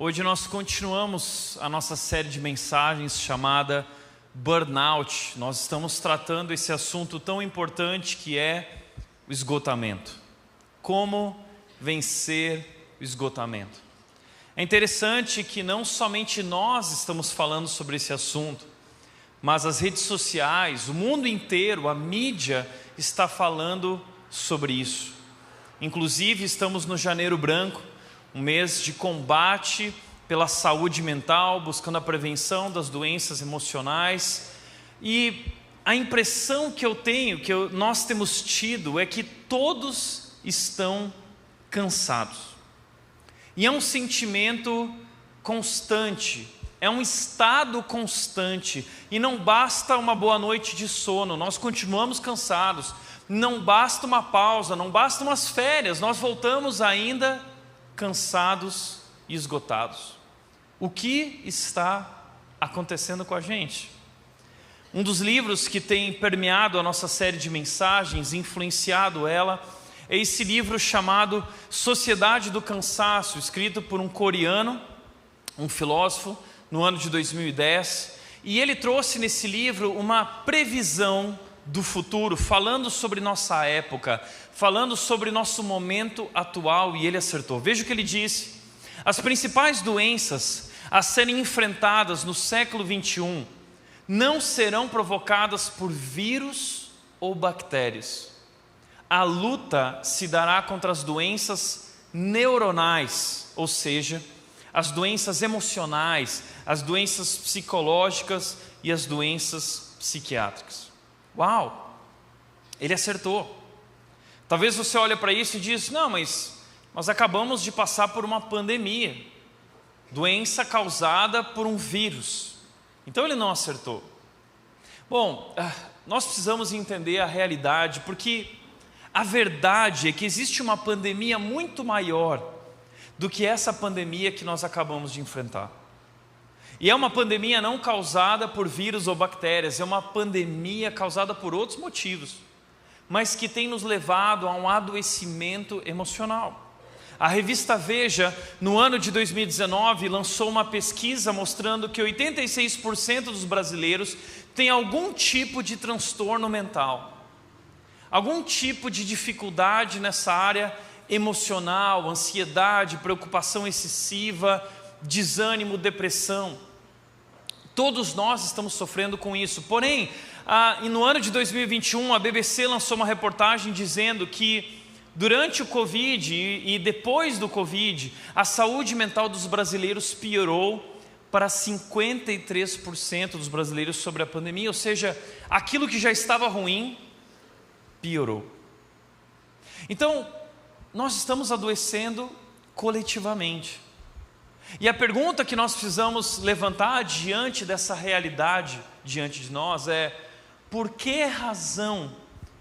Hoje nós continuamos a nossa série de mensagens chamada Burnout. Nós estamos tratando esse assunto tão importante que é o esgotamento. Como vencer o esgotamento. É interessante que não somente nós estamos falando sobre esse assunto, mas as redes sociais, o mundo inteiro, a mídia está falando sobre isso. Inclusive estamos no Janeiro Branco, um mês de combate pela saúde mental, buscando a prevenção das doenças emocionais. E a impressão que eu tenho, nós temos tido, é que todos estão cansados. E é um sentimento constante, é um estado constante. E não basta uma boa noite de sono, nós continuamos cansados. Não basta uma pausa, não basta umas férias, nós voltamos ainda cansados e esgotados. O que está acontecendo com a gente? Um dos livros que tem permeado a nossa série de mensagens, influenciado ela, é esse livro chamado Sociedade do Cansaço, escrito por um coreano, um filósofo, no ano de 2010. E ele trouxe nesse livro uma previsão do futuro, falando sobre nossa época, falando sobre nosso momento atual, e ele acertou. Veja o que ele disse: as principais doenças a serem enfrentadas no século 21 não serão provocadas por vírus ou bactérias. A luta se dará contra as doenças neuronais, ou seja, as doenças emocionais, as doenças psicológicas e as doenças psiquiátricas. Uau! Ele acertou. Talvez você olhe para isso e diz: não, mas nós acabamos de passar por uma pandemia, doença causada por um vírus. Então ele não acertou. Bom, nós precisamos entender a realidade, porque a verdade é que existe uma pandemia muito maior do que essa pandemia que nós acabamos de enfrentar. E é uma pandemia não causada por vírus ou bactérias, é uma pandemia causada por outros motivos, mas que tem nos levado a um adoecimento emocional. A revista Veja, no ano de 2019, lançou uma pesquisa mostrando que 86% dos brasileiros têm algum tipo de transtorno mental, algum tipo de dificuldade nessa área emocional, ansiedade, preocupação excessiva, desânimo, depressão. Todos nós estamos sofrendo com isso. Porém, no ano de 2021, a BBC lançou uma reportagem dizendo que durante o Covid e depois do Covid, a saúde mental dos brasileiros piorou para 53% dos brasileiros sobre a pandemia. Ou seja, aquilo que já estava ruim, piorou. Então, nós estamos adoecendo coletivamente. E a pergunta que nós precisamos levantar diante dessa realidade, diante de nós, é: por que razão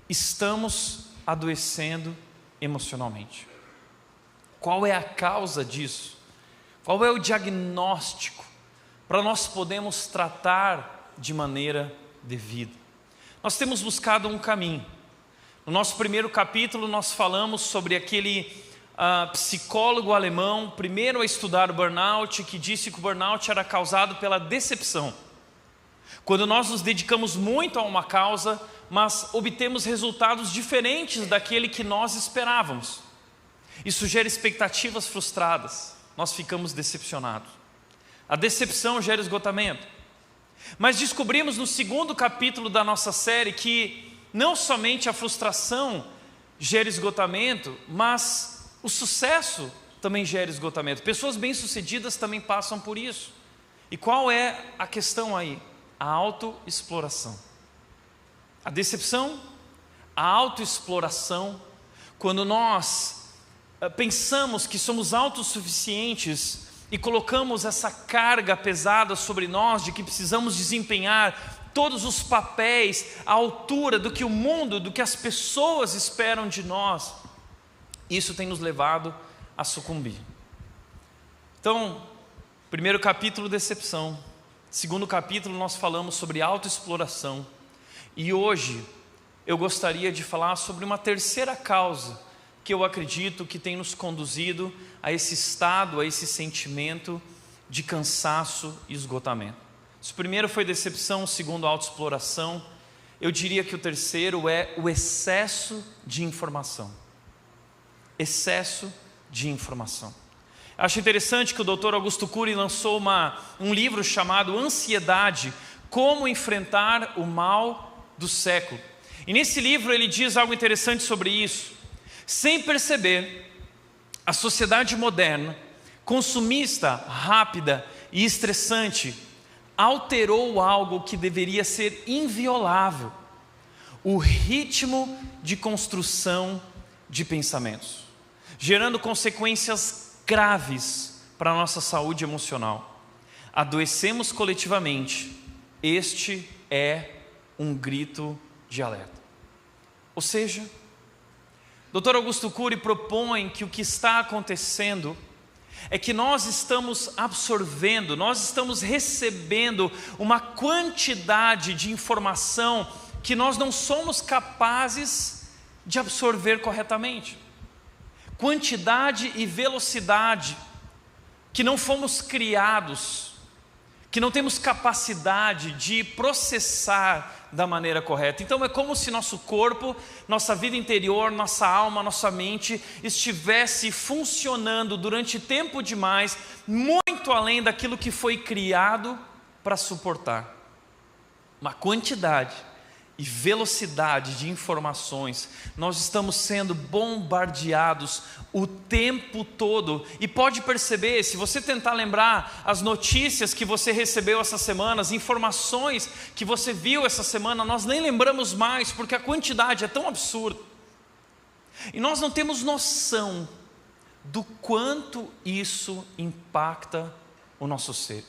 estamos adoecendo emocionalmente? Qual é a causa disso? Qual é o diagnóstico para nós podermos tratar de maneira devida? Nós temos buscado um caminho. No nosso primeiro capítulo nós falamos sobre aquele psicólogo alemão, primeiro a estudar o burnout, que disse que o burnout era causado pela decepção. Quando nós nos dedicamos muito a uma causa, mas obtemos resultados diferentes daquele que nós esperávamos. Isso gera expectativas frustradas, nós ficamos decepcionados. A decepção gera esgotamento. Mas descobrimos no segundo capítulo da nossa série que não somente a frustração gera esgotamento, mas o sucesso também gera esgotamento. Pessoas bem-sucedidas também passam por isso. E qual é a questão aí? A autoexploração. A decepção, a autoexploração, quando nós pensamos que somos autossuficientes e colocamos essa carga pesada sobre nós de que precisamos desempenhar todos os papéis à altura do que o mundo, do que as pessoas esperam de nós, isso tem nos levado a sucumbir. Então, primeiro capítulo, decepção. Segundo capítulo, nós falamos sobre autoexploração. E hoje, eu gostaria de falar sobre uma terceira causa que eu acredito que tem nos conduzido a esse estado, a esse sentimento de cansaço e esgotamento. Se o primeiro foi decepção, o segundo autoexploração, eu diria que o terceiro é o excesso de informação. Excesso de informação. Acho interessante que o Dr. Augusto Cury lançou um livro chamado Ansiedade, Como Enfrentar o Mal do Século. E nesse livro ele diz algo interessante sobre isso. Sem perceber, a sociedade moderna, consumista, rápida e estressante, alterou algo que deveria ser inviolável: o ritmo de construção de pensamentos, gerando consequências graves para a nossa saúde emocional. Adoecemos coletivamente. Este é um grito de alerta. Ou seja, Dr. Augusto Cury propõe que o que está acontecendo é que nós estamos absorvendo, nós estamos recebendo uma quantidade de informação que nós não somos capazes de absorver corretamente. Quantidade e velocidade que não fomos criados, que não temos capacidade de processar da maneira correta. Então é como se nosso corpo, nossa vida interior, nossa alma, nossa mente estivesse funcionando durante tempo demais, muito além daquilo que foi criado para suportar. Uma quantidade e velocidade de informações, nós estamos sendo bombardeados o tempo todo. E pode perceber, se você tentar lembrar as notícias que você recebeu essa semana, as informações que você viu essa semana, nós nem lembramos mais, porque a quantidade é tão absurda. E nós não temos noção do quanto isso impacta o nosso ser,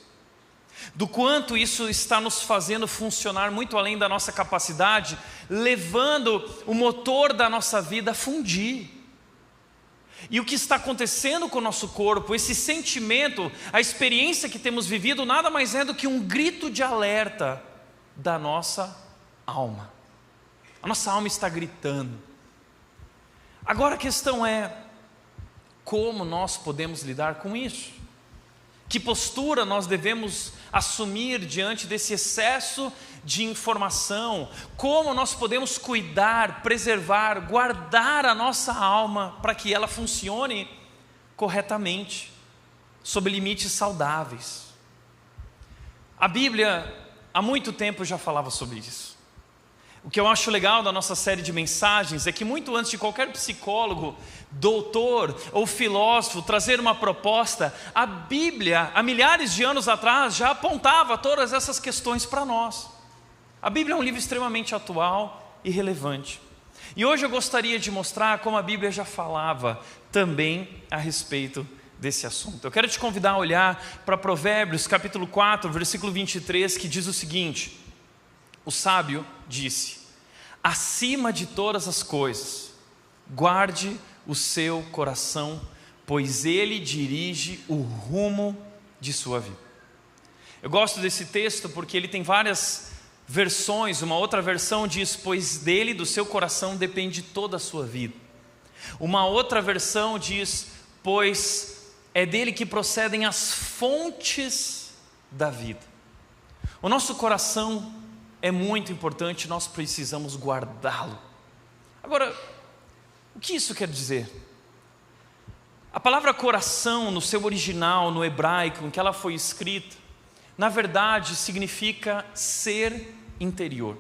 do quanto isso está nos fazendo funcionar muito além da nossa capacidade, levando o motor da nossa vida a fundir. E o que está acontecendo com o nosso corpo, esse sentimento, a experiência que temos vivido, nada mais é do que um grito de alerta da nossa alma. A nossa alma está gritando. Agora a questão é, como nós podemos lidar com isso? Que postura nós devemos assumir diante desse excesso de informação? Como nós podemos cuidar, preservar, guardar a nossa alma para que ela funcione corretamente, sob limites saudáveis? A Bíblia há muito tempo já falava sobre isso. O que eu acho legal da nossa série de mensagens é que muito antes de qualquer psicólogo, doutor ou filósofo trazer uma proposta, a Bíblia, há milhares de anos atrás, já apontava todas essas questões para nós. A Bíblia é um livro extremamente atual e relevante. E hoje eu gostaria de mostrar como a Bíblia já falava também a respeito desse assunto. Eu quero te convidar a olhar para Provérbios capítulo 4, versículo 23, que diz o seguinte: o sábio disse: acima de todas as coisas, guarde o seu coração, pois ele dirige o rumo de sua vida. Eu gosto desse texto porque ele tem várias versões. Uma outra versão diz: pois dele, do seu coração, depende toda a sua vida. Uma outra versão diz: pois é dele que procedem as fontes da vida. O nosso coração é muito importante, nós precisamos guardá-lo. Agora, o que isso quer dizer? A palavra coração, no seu original, no hebraico, em que ela foi escrita, na verdade significa ser interior.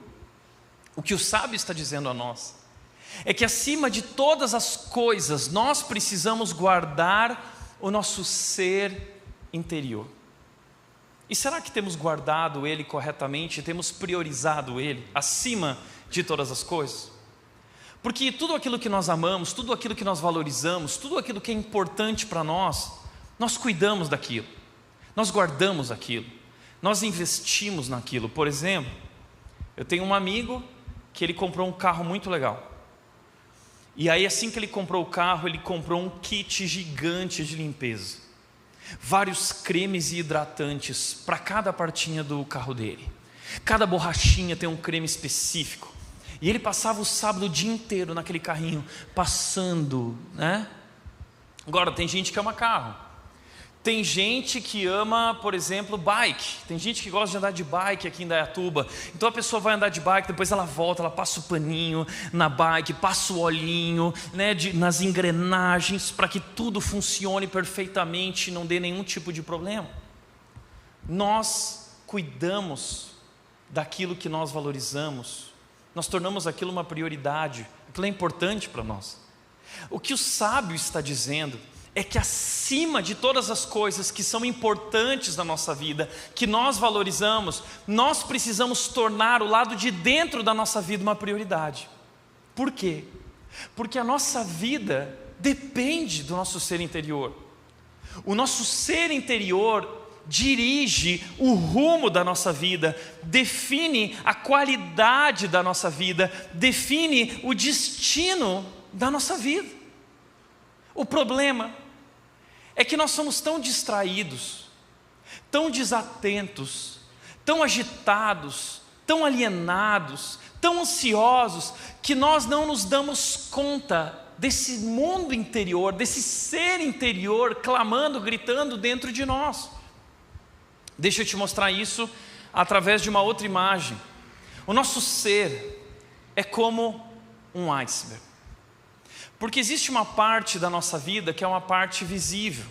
O que o sábio está dizendo a nós é que acima de todas as coisas, nós precisamos guardar o nosso ser interior. E será que temos guardado ele corretamente, temos priorizado ele acima de todas as coisas? Porque tudo aquilo que nós amamos, tudo aquilo que nós valorizamos, tudo aquilo que é importante para nós, nós cuidamos daquilo, nós guardamos aquilo, nós investimos naquilo. Por exemplo, eu tenho um amigo que ele comprou um carro muito legal. E aí assim que ele comprou o carro, ele comprou um kit gigante de limpeza. Vários cremes e hidratantes para cada partinha do carro dele. Cada borrachinha tem um creme específico. E ele passava o sábado o dia inteiro naquele carrinho, passando, né? Agora, tem gente que ama carro. Tem gente que ama, por exemplo, bike. Tem gente que gosta de andar de bike aqui em Indaiatuba. Então a pessoa vai andar de bike, depois ela volta, ela passa o paninho na bike, passa o olhinho, né, nas engrenagens, para que tudo funcione perfeitamente e não dê nenhum tipo de problema. Nós cuidamos daquilo que nós valorizamos. Nós tornamos aquilo uma prioridade. Aquilo é importante para nós. O que o sábio está dizendo é que acima de todas as coisas que são importantes na nossa vida, que nós valorizamos, nós precisamos tornar o lado de dentro da nossa vida uma prioridade. Por quê? Porque a nossa vida depende do nosso ser interior. O nosso ser interior dirige o rumo da nossa vida, define a qualidade da nossa vida, define o destino da nossa vida. O problema é que nós somos tão distraídos, tão desatentos, tão agitados, tão alienados, tão ansiosos, que nós não nos damos conta desse mundo interior, desse ser interior clamando, gritando dentro de nós. Deixa eu te mostrar isso através de uma outra imagem. O nosso ser é como um iceberg. Porque existe uma parte da nossa vida que é uma parte visível,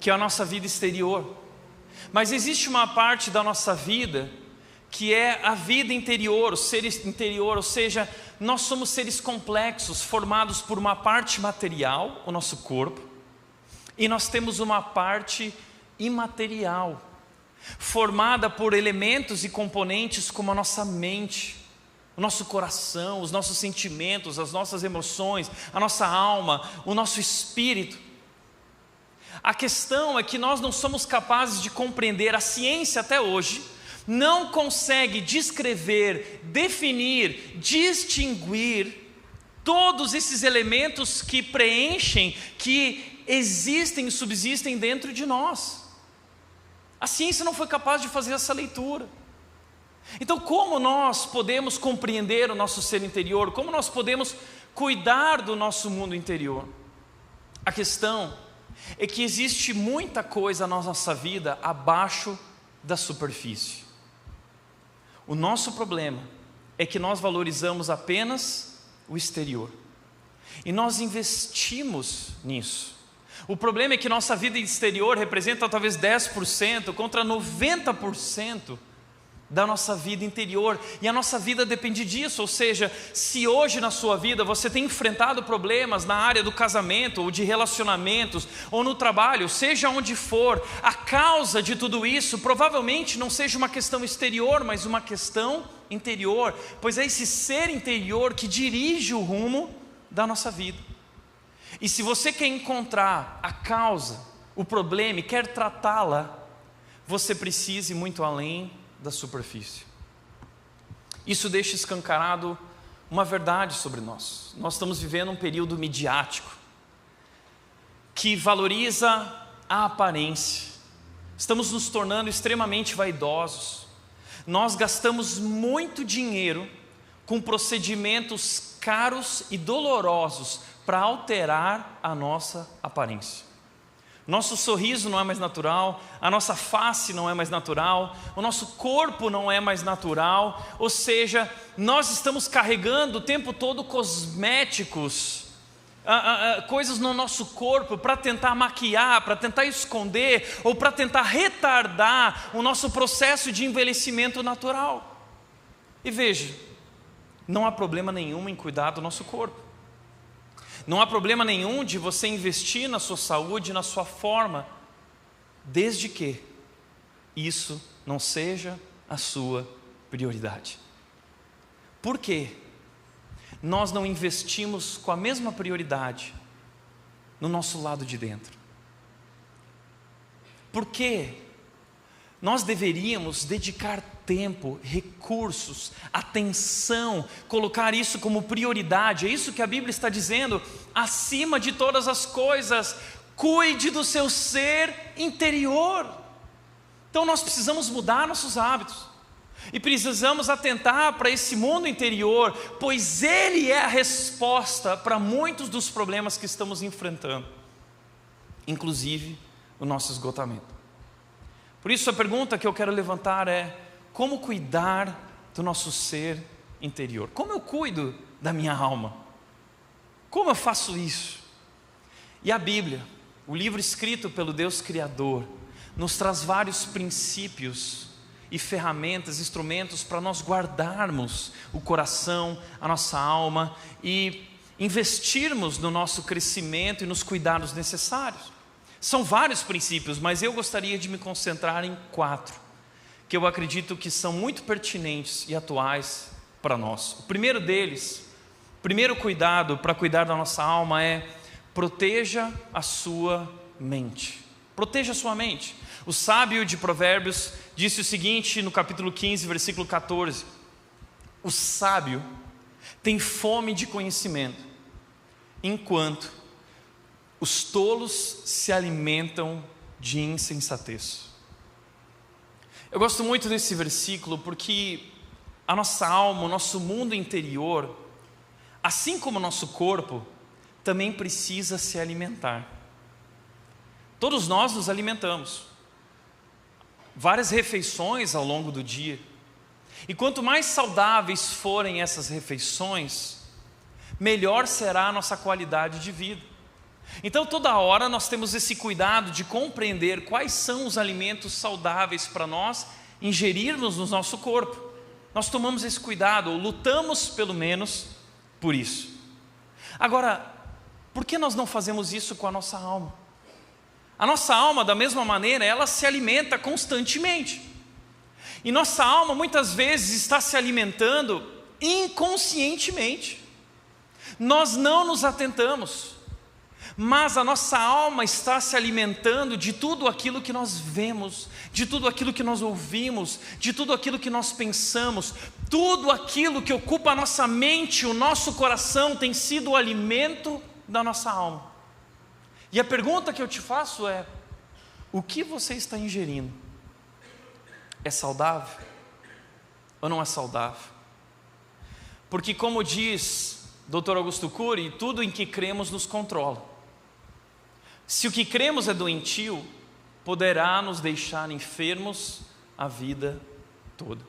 que é a nossa vida exterior. Mas existe uma parte da nossa vida que é a vida interior, o ser interior, ou seja, nós somos seres complexos, formados por uma parte material, o nosso corpo, e nós temos uma parte imaterial, formada por elementos e componentes como a nossa mente, o nosso coração, os nossos sentimentos, as nossas emoções, a nossa alma, o nosso espírito. A questão é que nós não somos capazes de compreender, a ciência até hoje não consegue descrever, definir, distinguir todos esses elementos que preenchem, que existem e subsistem dentro de nós. A ciência não foi capaz de fazer essa leitura. Então, como nós podemos compreender o nosso ser interior? Como nós podemos cuidar do nosso mundo interior? A questão é que existe muita coisa na nossa vida abaixo da superfície. O nosso problema é que nós valorizamos apenas o exterior. E nós investimos nisso. O problema é que nossa vida exterior representa talvez 10% contra 90% da nossa vida interior, e a nossa vida depende disso. Ou seja, se hoje na sua vida você tem enfrentado problemas na área do casamento, ou de relacionamentos, ou no trabalho, seja onde for, a causa de tudo isso provavelmente não seja uma questão exterior, mas uma questão interior, pois é esse ser interior que dirige o rumo da nossa vida. E se você quer encontrar a causa, o problema, e quer tratá-la, você precisa ir muito além da superfície. Isso deixa escancarado uma verdade sobre nós. Nós estamos vivendo um período midiático que valoriza a aparência. Estamos nos tornando extremamente vaidosos. Nós gastamos muito dinheiro com procedimentos caros e dolorosos para alterar a nossa aparência. Nosso sorriso não é mais natural, a nossa face não é mais natural, o nosso corpo não é mais natural, ou seja, nós estamos carregando o tempo todo cosméticos, coisas no nosso corpo para tentar maquiar, para tentar esconder, ou para tentar retardar o nosso processo de envelhecimento natural. E veja, não há problema nenhum em cuidar do nosso corpo. Não há problema nenhum de você investir na sua saúde, na sua forma, desde que isso não seja a sua prioridade. Por quê? Nós não investimos com a mesma prioridade no nosso lado de dentro. Por quê? Nós deveríamos dedicar tempo, recursos, atenção, colocar isso como prioridade. É isso que a Bíblia está dizendo. Acima de todas as coisas, cuide do seu ser interior. Então nós precisamos mudar nossos hábitos. E precisamos atentar para esse mundo interior, pois ele é a resposta para muitos dos problemas que estamos enfrentando, inclusive o nosso esgotamento. Por isso a pergunta que eu quero levantar é: como cuidar do nosso ser interior? Como eu cuido da minha alma? Como eu faço isso? E a Bíblia, o livro escrito pelo Deus Criador, nos traz vários princípios e ferramentas, instrumentos para nós guardarmos o coração, a nossa alma e investirmos no nosso crescimento e nos cuidados necessários. São vários princípios, mas eu gostaria de me concentrar em 4, que eu acredito que são muito pertinentes e atuais para nós. O primeiro deles, o primeiro cuidado para cuidar da nossa alma é: proteja a sua mente. Proteja a sua mente. O sábio de Provérbios disse o seguinte no capítulo 15, versículo 14: o sábio tem fome de conhecimento, enquanto os tolos se alimentam de insensatez. Eu gosto muito desse versículo porque a nossa alma, o nosso mundo interior, assim como o nosso corpo, também precisa se alimentar. Todos nós nos alimentamos, várias refeições ao longo do dia, e quanto mais saudáveis forem essas refeições, melhor será a nossa qualidade de vida. Então toda hora nós temos esse cuidado de compreender quais são os alimentos saudáveis para nós ingerirmos no nosso corpo. Nós tomamos esse cuidado, ou lutamos pelo menos por isso. Agora, por que nós não fazemos isso com a nossa alma? A nossa alma, da mesma maneira, ela se alimenta constantemente. E nossa alma muitas vezes está se alimentando inconscientemente. Nós não nos atentamos, mas a nossa alma está se alimentando de tudo aquilo que nós vemos, de tudo aquilo que nós ouvimos, de tudo aquilo que nós pensamos. Tudo aquilo que ocupa a nossa mente, o nosso coração, tem sido o alimento da nossa alma. E a pergunta que eu te faço é: o que você está ingerindo? É saudável ou não é saudável? Porque, como diz Dr. Augusto Cury, tudo em que cremos nos controla. Se o que cremos é doentio, poderá nos deixar enfermos a vida toda.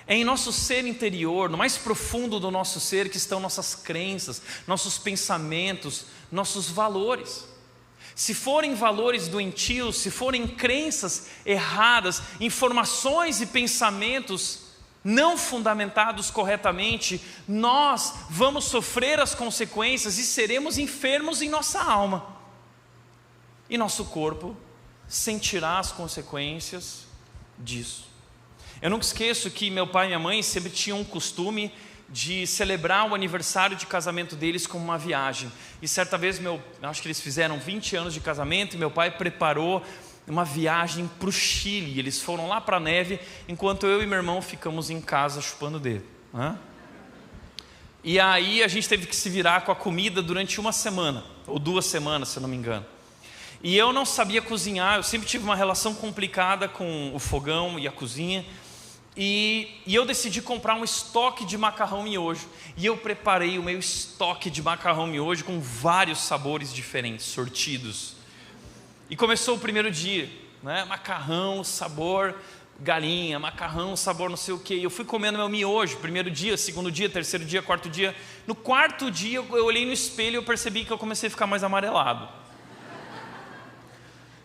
É em nosso ser interior, no mais profundo do nosso ser, que estão nossas crenças, nossos pensamentos, nossos valores. Se forem valores doentios, se forem crenças erradas, informações e pensamentos não fundamentados corretamente, nós vamos sofrer as consequências e seremos enfermos em nossa alma. E nosso corpo sentirá as consequências disso. Eu nunca esqueço que meu pai e minha mãe sempre tinham um costume de celebrar o aniversário de casamento deles como uma viagem. E certa vez, acho que eles fizeram 20 anos de casamento, e meu pai preparou uma viagem para o Chile. Eles foram lá para a neve, enquanto eu e meu irmão ficamos em casa chupando o dedo. E aí a gente teve que se virar com a comida durante 1 semana, ou 2 semanas, se eu não me engano. E eu não sabia cozinhar, eu sempre tive uma relação complicada com o fogão e a cozinha. E eu decidi comprar um estoque de macarrão miojo. E eu preparei o meu estoque de macarrão miojo com vários sabores diferentes, sortidos. E começou o primeiro dia, né? Macarrão, sabor galinha, macarrão, sabor não sei o que. Eu fui comendo meu miojo, primeiro dia, segundo dia, terceiro dia, quarto dia. No quarto dia eu olhei no espelho e eu percebi que eu comecei a ficar mais amarelado.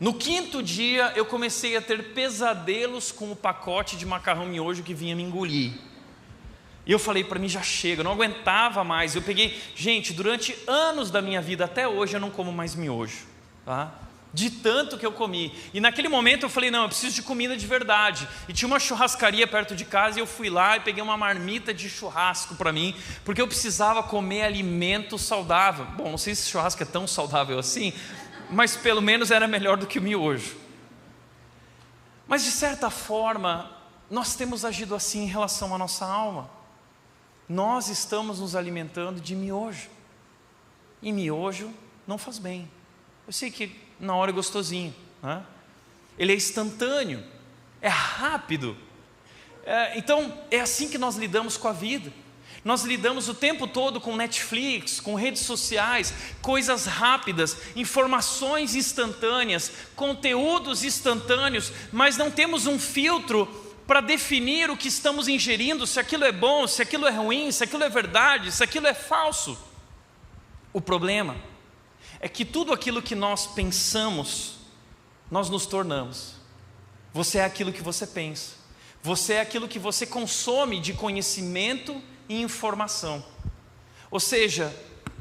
No 5º dia eu comecei a ter pesadelos com o pacote de macarrão miojo que vinha me engolir. E eu falei, para mim já chega, eu não aguentava mais. Eu peguei, gente, durante anos da minha vida, até hoje eu não como mais miojo, tá? De tanto que eu comi. E naquele momento eu falei, não, eu preciso de comida de verdade. E tinha uma churrascaria perto de casa e eu fui lá e peguei uma marmita de churrasco para mim, porque eu precisava comer alimento saudável. Bom, não sei se churrasco é tão saudável assim, mas pelo menos era melhor do que o miojo. Mas de certa forma, nós temos agido assim em relação à nossa alma. Nós estamos nos alimentando de miojo. E miojo não faz bem. Eu sei que na hora é gostosinho, né? Ele é instantâneo, é rápido. Então, é assim que nós lidamos com a vida. Nós lidamos o tempo todo com Netflix, com redes sociais, coisas rápidas, informações instantâneas, conteúdos instantâneos, mas não temos um filtro para definir o que estamos ingerindo, se aquilo é bom, se aquilo é ruim, se aquilo é verdade, se aquilo é falso. O problema é que tudo aquilo que nós pensamos, nós nos tornamos. Você é aquilo que você pensa. Você é aquilo que você consome de conhecimento e informação. Ou seja,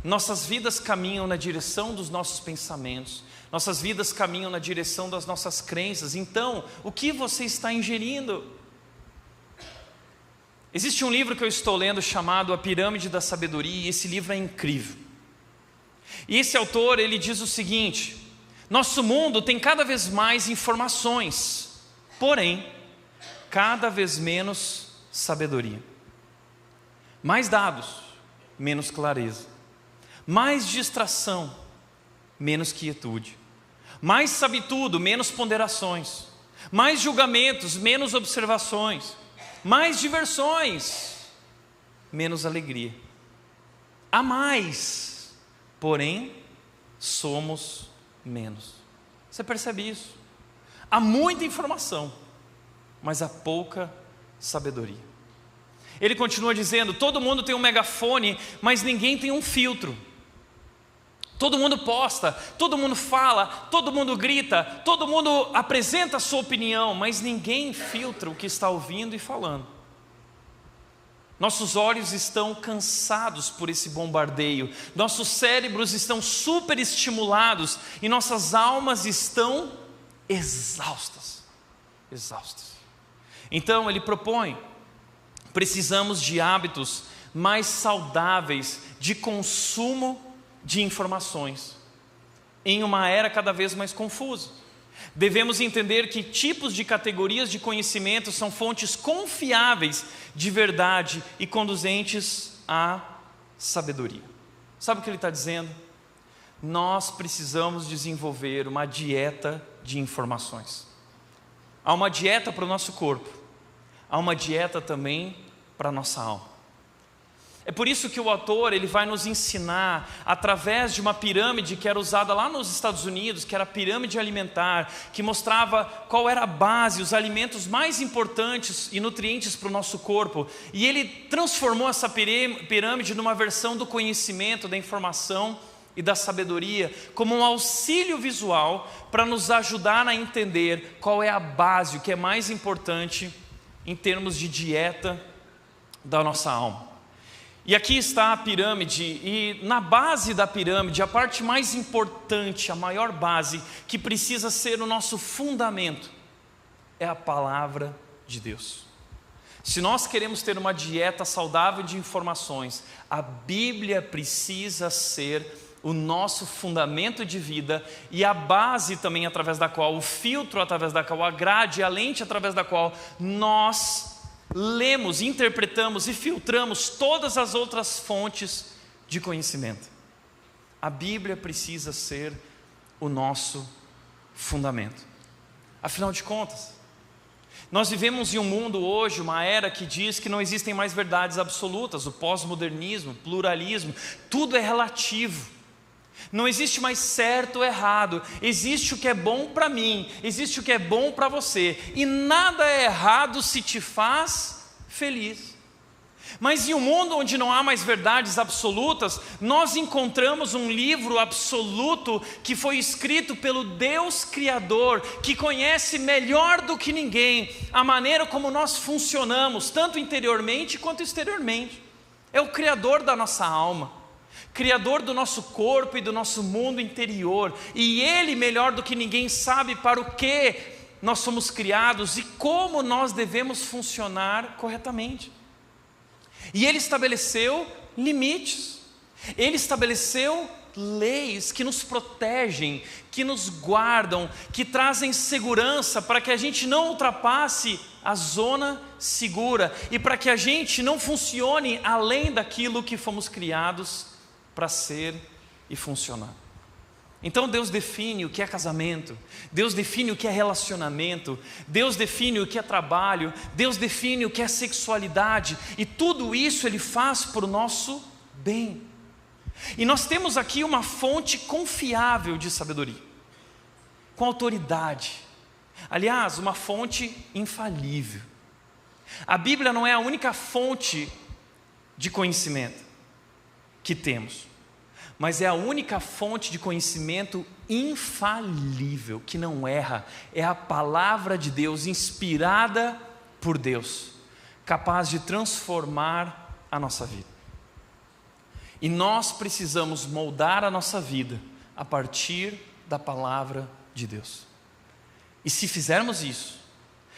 nossas vidas caminham na direção dos nossos pensamentos. Nossas vidas caminham na direção das nossas crenças. Então, o que você está ingerindo? Existe um livro que eu estou lendo chamado A Pirâmide da Sabedoria, e esse livro é incrível. E esse autor, ele diz o seguinte: nosso mundo tem cada vez mais informações, porém, cada vez menos sabedoria. Mais dados, menos clareza. Mais distração, menos quietude. Mais sabe tudo, menos ponderações. Mais julgamentos, menos observações. Mais diversões, menos alegria. Há mais, porém, somos menos. Você percebe isso? Há muita informação, mas há pouca sabedoria. Ele continua dizendo: todo mundo tem um megafone, mas ninguém tem um filtro. Todo mundo posta, todo mundo fala, todo mundo grita, todo mundo apresenta a sua opinião, mas ninguém filtra o que está ouvindo e falando. Nossos olhos estão cansados por esse bombardeio, nossos cérebros estão superestimulados e nossas almas estão exaustas. Então ele propõe: precisamos de hábitos mais saudáveis de consumo de informações, em uma era cada vez mais confusa. Devemos entender que tipos de categorias de conhecimento são fontes confiáveis de verdade e conduzentes à sabedoria. Sabe o que ele está dizendo? Nós precisamos desenvolver uma dieta de informações. Há uma dieta para o nosso corpo, há uma dieta também para a nossa alma. É por isso que o autor ele vai nos ensinar, através de uma pirâmide que era usada lá nos Estados Unidos, que era a pirâmide alimentar, que mostrava qual era a base, os alimentos mais importantes e nutrientes para o nosso corpo. E ele transformou essa pirâmide numa versão do conhecimento, da informação e da sabedoria, como um auxílio visual para nos ajudar a entender qual é a base, o que é mais importante em termos de dieta da nossa alma. E aqui está a pirâmide, e na base da pirâmide, a parte mais importante, a maior base, que precisa ser o nosso fundamento, é a palavra de Deus. Se nós queremos ter uma dieta saudável de informações, a Bíblia precisa ser o nosso fundamento de vida e a base também através da qual, o filtro através da qual, a grade, a lente através da qual nós lemos, interpretamos e filtramos todas as outras fontes de conhecimento. A Bíblia precisa ser o nosso fundamento. Afinal de contas, nós vivemos em um mundo hoje, uma era que diz que não existem mais verdades absolutas, o pós-modernismo, pluralismo, tudo é relativo. Não existe mais certo ou errado, existe o que é bom para mim, existe o que é bom para você, e nada é errado se te faz feliz. Mas em um mundo onde não há mais verdades absolutas, nós encontramos um livro absoluto que foi escrito pelo Deus Criador, que conhece melhor do que ninguém a maneira como nós funcionamos, tanto interiormente quanto exteriormente. É o Criador da nossa alma, Criador do nosso corpo e do nosso mundo interior, e Ele melhor do que ninguém sabe para o que nós somos criados e como nós devemos funcionar corretamente. E Ele estabeleceu limites, Ele estabeleceu leis que nos protegem, que nos guardam, que trazem segurança para que a gente não ultrapasse a zona segura e para que a gente não funcione além daquilo que fomos criados para ser e funcionar. Então Deus define o que é casamento, Deus define o que é relacionamento, Deus define o que é trabalho, Deus define o que é sexualidade, e tudo isso Ele faz para o nosso bem. E nós temos aqui uma fonte confiável de sabedoria, com autoridade, aliás, uma fonte infalível. A Bíblia não é a única fonte de conhecimento que temos, mas é a única fonte de conhecimento infalível, que não erra. É a palavra de Deus, inspirada por Deus, capaz de transformar a nossa vida. E nós precisamos moldar a nossa vida a partir da palavra de Deus. E se fizermos isso,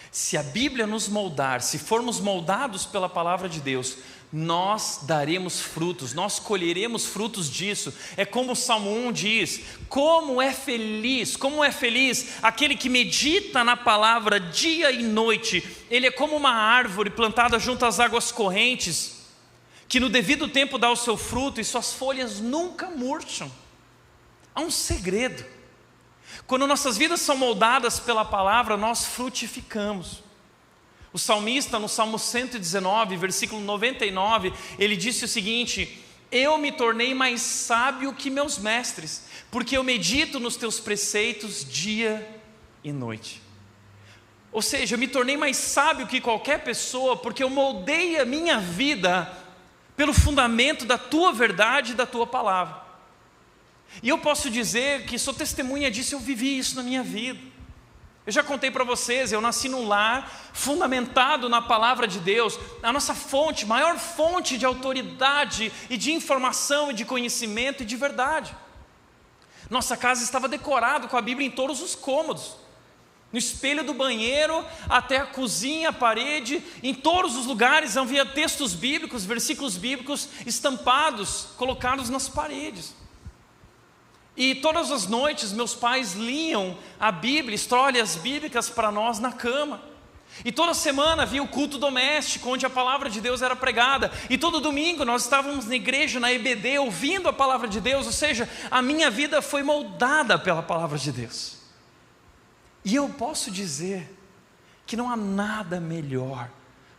se a Bíblia nos moldar, se formos moldados pela palavra de Deus, nós daremos frutos, nós colheremos frutos disso. É como o Salmo 1 diz: como é feliz aquele que medita na palavra dia e noite. Ele é como uma árvore plantada junto às águas correntes, que no devido tempo dá o seu fruto e suas folhas nunca murcham. Há um segredo: quando nossas vidas são moldadas pela palavra, nós frutificamos. O salmista, no Salmo 119, versículo 99, ele disse o seguinte: eu me tornei mais sábio que meus mestres, porque eu medito nos teus preceitos dia e noite. Ou seja, eu me tornei mais sábio que qualquer pessoa, porque eu moldei a minha vida pelo fundamento da tua verdade e da tua palavra. E eu posso dizer que sou testemunha disso, eu vivi isso na minha vida. Eu já contei para vocês, eu nasci num lar fundamentado na palavra de Deus. A nossa fonte, maior fonte de autoridade e de informação e de conhecimento e de verdade. Nossa casa estava decorada com a Bíblia em todos os cômodos. No espelho do banheiro, até a cozinha, a parede, em todos os lugares havia textos bíblicos, versículos bíblicos estampados, colocados nas paredes. E todas as noites meus pais liam a Bíblia, histórias bíblicas para nós na cama. E toda semana havia o culto doméstico, onde a palavra de Deus era pregada. E todo domingo nós estávamos na igreja, na EBD, ouvindo a palavra de Deus. Ou seja, a minha vida foi moldada pela palavra de Deus. E eu posso dizer que não há nada melhor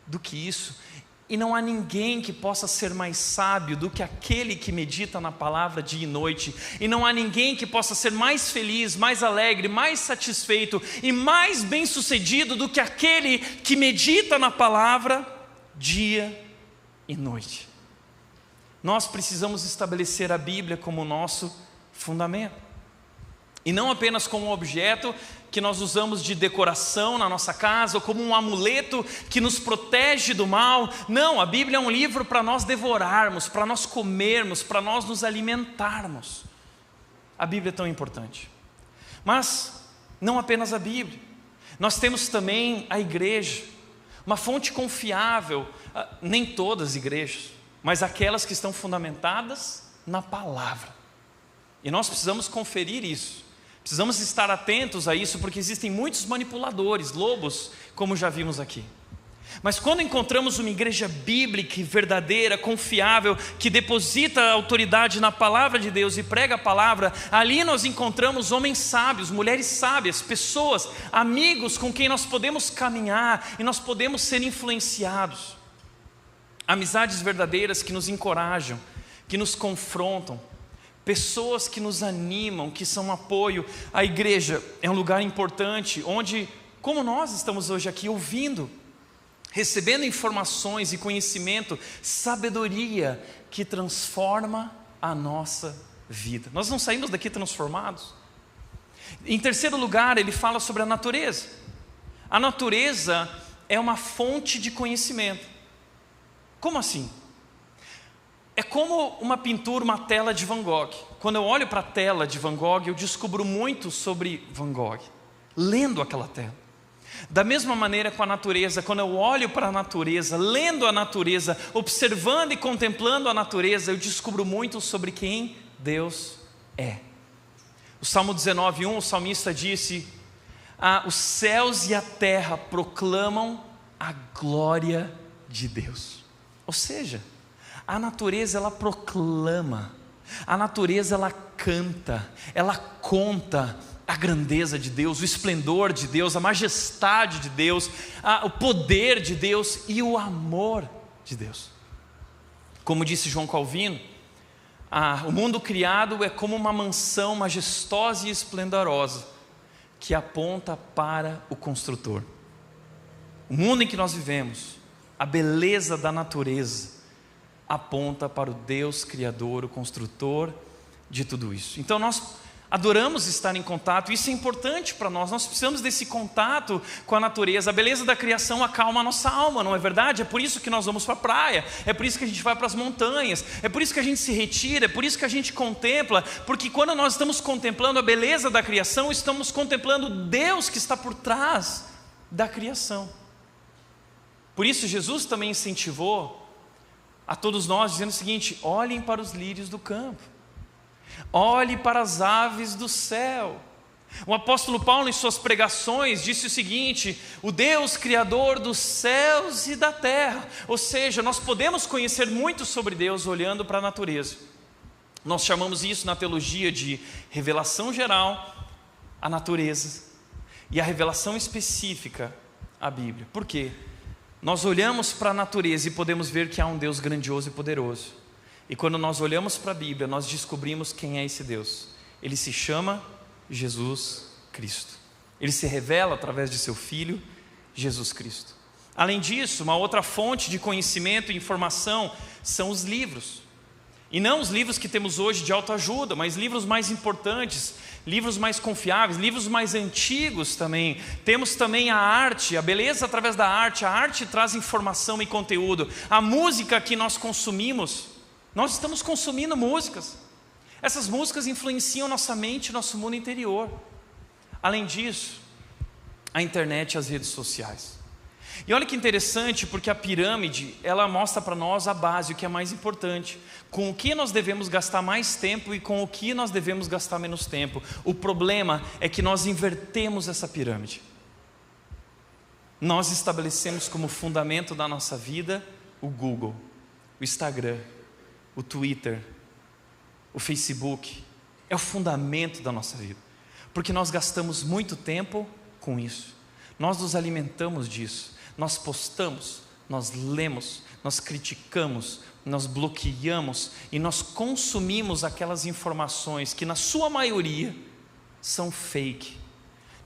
do que isso. E não há ninguém que possa ser mais sábio do que aquele que medita na palavra dia e noite. E não há ninguém que possa ser mais feliz, mais alegre, mais satisfeito e mais bem-sucedido do que aquele que medita na palavra dia e noite. Nós precisamos estabelecer a Bíblia como nosso fundamento. E não apenas como um objeto que nós usamos de decoração na nossa casa, ou como um amuleto que nos protege do mal. Não, a Bíblia é um livro para nós devorarmos, para nós comermos, para nós nos alimentarmos. A Bíblia é tão importante. Mas não apenas a Bíblia, nós temos também a igreja, uma fonte confiável, nem todas as igrejas, mas aquelas que estão fundamentadas na palavra. E nós precisamos conferir isso. Precisamos estar atentos a isso, porque existem muitos manipuladores, lobos, como já vimos aqui. Mas quando encontramos uma igreja bíblica, verdadeira, confiável, que deposita a autoridade na palavra de Deus e prega a palavra, ali nós encontramos homens sábios, mulheres sábias, pessoas, amigos com quem nós podemos caminhar e nós podemos ser influenciados. Amizades verdadeiras que nos encorajam, que nos confrontam. Pessoas que nos animam, que são um apoio. A igreja é um lugar importante, onde, como nós estamos hoje aqui ouvindo, recebendo informações e conhecimento, sabedoria que transforma a nossa vida. Nós não saímos daqui transformados. Em terceiro lugar, ele fala sobre a natureza. A natureza é uma fonte de conhecimento. Como assim? É como uma pintura, uma tela de Van Gogh. Quando eu olho para a tela de Van Gogh, eu descubro muito sobre Van Gogh, lendo aquela tela. Da mesma maneira com a natureza, quando eu olho para a natureza, lendo a natureza, observando e contemplando a natureza, eu descubro muito sobre quem Deus é. O Salmo 19:1, o salmista disse: os céus e a terra proclamam a glória de Deus. Ou seja, a natureza ela proclama, A natureza, ela canta, ela conta a grandeza de Deus, o esplendor de Deus, a majestade de Deus, o poder de Deus e o amor de Deus. Como disse João Calvino, o mundo criado é como uma mansão majestosa e esplendorosa que aponta para o construtor. O mundo em que nós vivemos, a beleza da natureza, aponta para o Deus Criador, o construtor de tudo isso. Então nós adoramos estar em contato, isso é importante para nós, nós precisamos desse contato com a natureza. A beleza da criação acalma a nossa alma, não é verdade? É por isso que nós vamos para a praia, é por isso que a gente vai para as montanhas, é por isso que a gente se retira, é por isso que a gente contempla, porque quando nós estamos contemplando a beleza da criação, estamos contemplando Deus que está por trás da criação. Por isso Jesus também incentivou a todos nós, dizendo o seguinte: olhem para os lírios do campo, olhe para as aves do céu. O apóstolo Paulo, em suas pregações, disse o seguinte: o Deus Criador dos céus e da terra. Ou seja, nós podemos conhecer muito sobre Deus olhando para a natureza. Nós chamamos isso na teologia de revelação geral, a natureza, e a revelação específica, a Bíblia. Por quê? Nós olhamos para a natureza e podemos ver que há um Deus grandioso e poderoso. E quando nós olhamos para a Bíblia, nós descobrimos quem é esse Deus. Ele se chama Jesus Cristo. Ele se revela através de seu Filho, Jesus Cristo. Além disso, uma outra fonte de conhecimento e informação são os livros. E não os livros que temos hoje de autoajuda, mas livros mais importantes, livros mais confiáveis, livros mais antigos também. Temos também a arte, a beleza através da arte. A arte traz informação e conteúdo. A música que nós consumimos, nós estamos consumindo músicas. Essas músicas influenciam nossa mente, nosso mundo interior. Além disso, a internet e as redes sociais. E olha que interessante, porque a pirâmide, ela mostra para nós a base, o que é mais importante. Com o que nós devemos gastar mais tempo e com o que nós devemos gastar menos tempo. O problema é que nós invertemos essa pirâmide. Nós estabelecemos como fundamento da nossa vida o Google, o Instagram, o Twitter, o Facebook. É o fundamento da nossa vida. Porque nós gastamos muito tempo com isso. Nós nos alimentamos disso. Nós postamos, nós lemos, nós criticamos, nós bloqueamos e nós consumimos aquelas informações que na sua maioria são fake.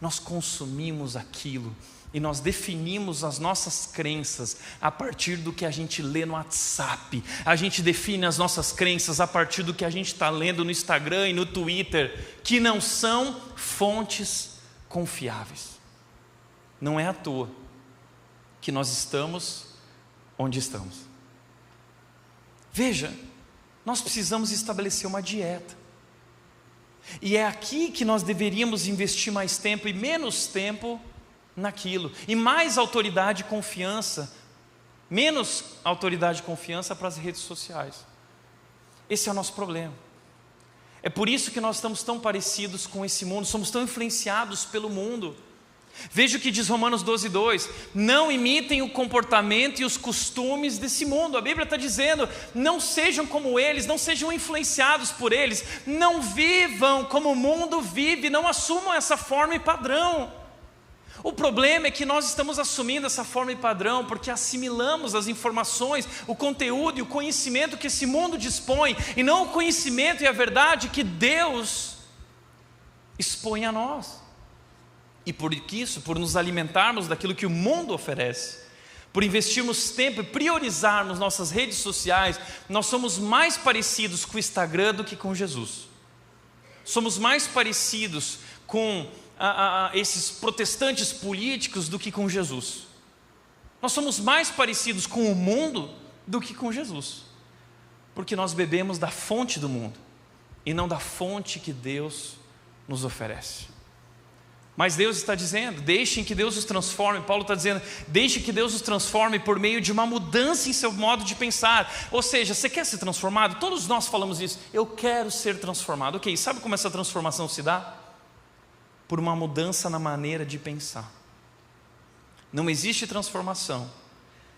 Nós consumimos aquilo e nós definimos as nossas crenças a partir do que a gente lê no WhatsApp. A gente define as nossas crenças a partir do que a gente está lendo no Instagram e no Twitter, que não são fontes confiáveis. Não é à toa que nós estamos onde estamos. Veja, nós precisamos estabelecer uma dieta. E é aqui que nós deveríamos investir mais tempo e menos tempo naquilo. E mais autoridade e confiança, menos autoridade e confiança para as redes sociais. Esse é o nosso problema. É por isso que nós estamos tão parecidos com esse mundo, somos tão influenciados pelo mundo. Veja o que diz Romanos 12:2: não imitem o comportamento e os costumes desse mundo. A Bíblia está dizendo: não sejam como eles, não sejam influenciados por eles, não vivam como o mundo vive, não assumam essa forma e padrão. O problema é que nós estamos assumindo essa forma e padrão porque assimilamos as informações, o conteúdo e o conhecimento que esse mundo dispõe, e não o conhecimento e a verdade que Deus expõe a nós. E por isso, por nos alimentarmos daquilo que o mundo oferece, por investirmos tempo e priorizarmos nossas redes sociais, nós somos mais parecidos com o Instagram do que com Jesus. Somos mais parecidos com esses protestantes políticos do que com Jesus. Nós somos mais parecidos com o mundo do que com Jesus, porque nós bebemos da fonte do mundo e não da fonte que Deus nos oferece. Mas Deus está dizendo: deixem que Deus os transforme. Paulo está dizendo: deixem que Deus os transforme por meio de uma mudança em seu modo de pensar. Ou seja, você quer ser transformado? Todos nós falamos isso: eu quero ser transformado. Ok, sabe como essa transformação se dá? Por uma mudança na maneira de pensar. Não existe transformação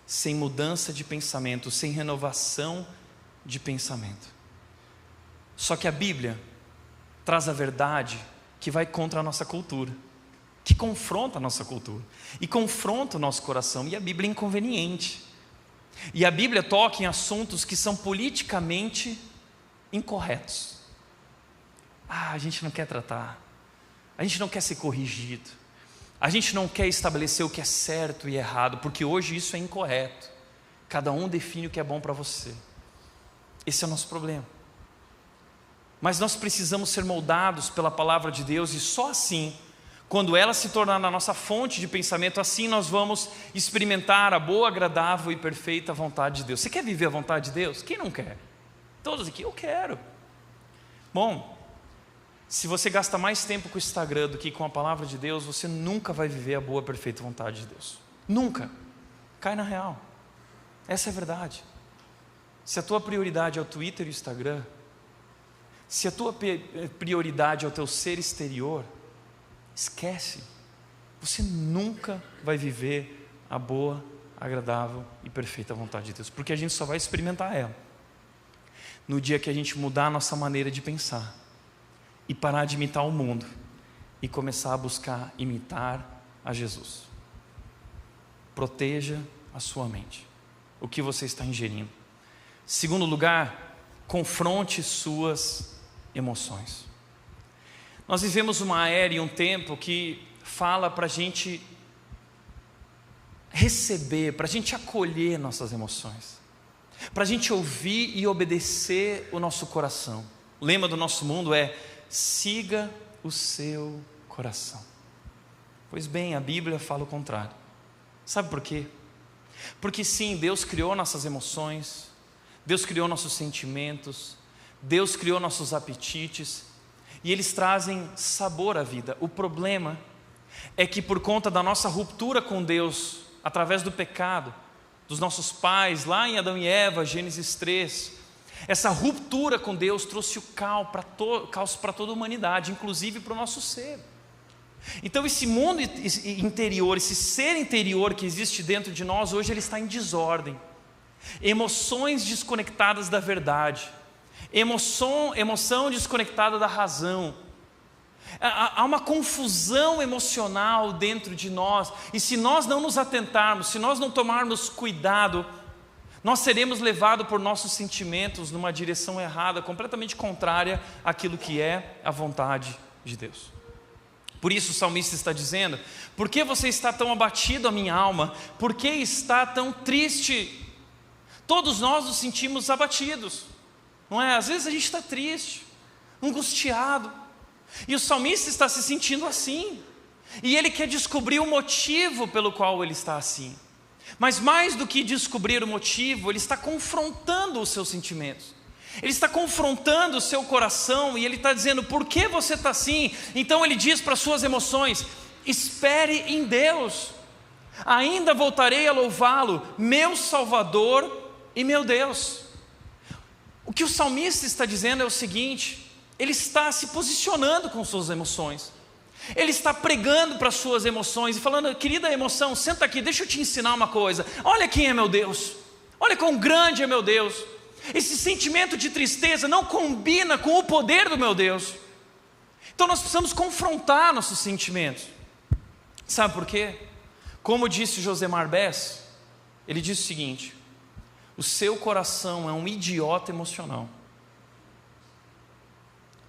sem mudança de pensamento, sem renovação de pensamento. Só que a Bíblia traz a verdade que vai contra a nossa cultura, que confronta a nossa cultura e confronta o nosso coração. E a Bíblia é inconveniente. E a Bíblia toca em assuntos que são politicamente incorretos. A gente não quer tratar, a gente não quer ser corrigido, a gente não quer estabelecer o que é certo e errado, porque hoje isso é incorreto. Cada um define o que é bom para você. Esse é o nosso problema. Mas nós precisamos ser moldados pela palavra de Deus, e só assim, quando ela se tornar a nossa fonte de pensamento, assim nós vamos experimentar a boa, agradável e perfeita vontade de Deus. Você quer viver a vontade de Deus? Quem não quer? Todos aqui, eu quero. Bom, se você gasta mais tempo com o Instagram do que com a palavra de Deus, você nunca vai viver a boa, perfeita vontade de Deus. Nunca. Cai na real. Essa é a verdade. Se a tua prioridade é o Twitter e o Instagram, se a tua prioridade é o teu ser exterior, esquece. Você nunca vai viver a boa, agradável e perfeita vontade de Deus, porque a gente só vai experimentar ela no dia que a gente mudar a nossa maneira de pensar e parar de imitar o mundo e começar a buscar imitar a Jesus. Proteja a sua mente, o que você está ingerindo. Segundo lugar, confronte suas emoções. Nós vivemos uma era e um tempo que fala para a gente receber, para a gente acolher nossas emoções, para a gente ouvir e obedecer o nosso coração. O lema do nosso mundo é: siga o seu coração. Pois bem, a Bíblia fala o contrário. Sabe por quê? Porque sim, Deus criou nossas emoções, Deus criou nossos sentimentos, Deus criou nossos apetites, e eles trazem sabor à vida. O problema é que por conta da nossa ruptura com Deus, através do pecado dos nossos pais, lá em Adão e Eva, Gênesis 3, essa ruptura com Deus trouxe o caos para toda a humanidade, inclusive para o nosso ser. Então esse mundo interior, esse ser interior que existe dentro de nós, hoje ele está em desordem. Emoções desconectadas da verdade, emoção desconectada da razão. Há uma confusão emocional dentro de nós, e se nós não nos atentarmos, se nós não tomarmos cuidado, nós seremos levados por nossos sentimentos numa direção errada, completamente contrária àquilo que é a vontade de Deus. Por isso o salmista está dizendo: por que você está tão abatido, a minha alma? Por que está tão triste? Todos nós nos sentimos abatidos, não é? Às vezes a gente está triste, angustiado, e o salmista está se sentindo assim, e ele quer descobrir o motivo pelo qual ele está assim. Mas mais do que descobrir o motivo, ele está confrontando os seus sentimentos, ele está confrontando o seu coração, e ele está dizendo: por que você está assim? Então ele diz para as suas emoções: espere em Deus, ainda voltarei a louvá-lo, meu Salvador e meu Deus. O que o salmista está dizendo é o seguinte: ele está se posicionando com suas emoções, ele está pregando para as suas emoções e falando: querida emoção, senta aqui, deixa eu te ensinar uma coisa. Olha quem é meu Deus, olha quão grande é meu Deus. Esse sentimento de tristeza não combina com o poder do meu Deus. Então nós precisamos confrontar nossos sentimentos. Sabe por quê? Como disse Josemar Bess, ele disse o seguinte: o seu coração é um idiota emocional.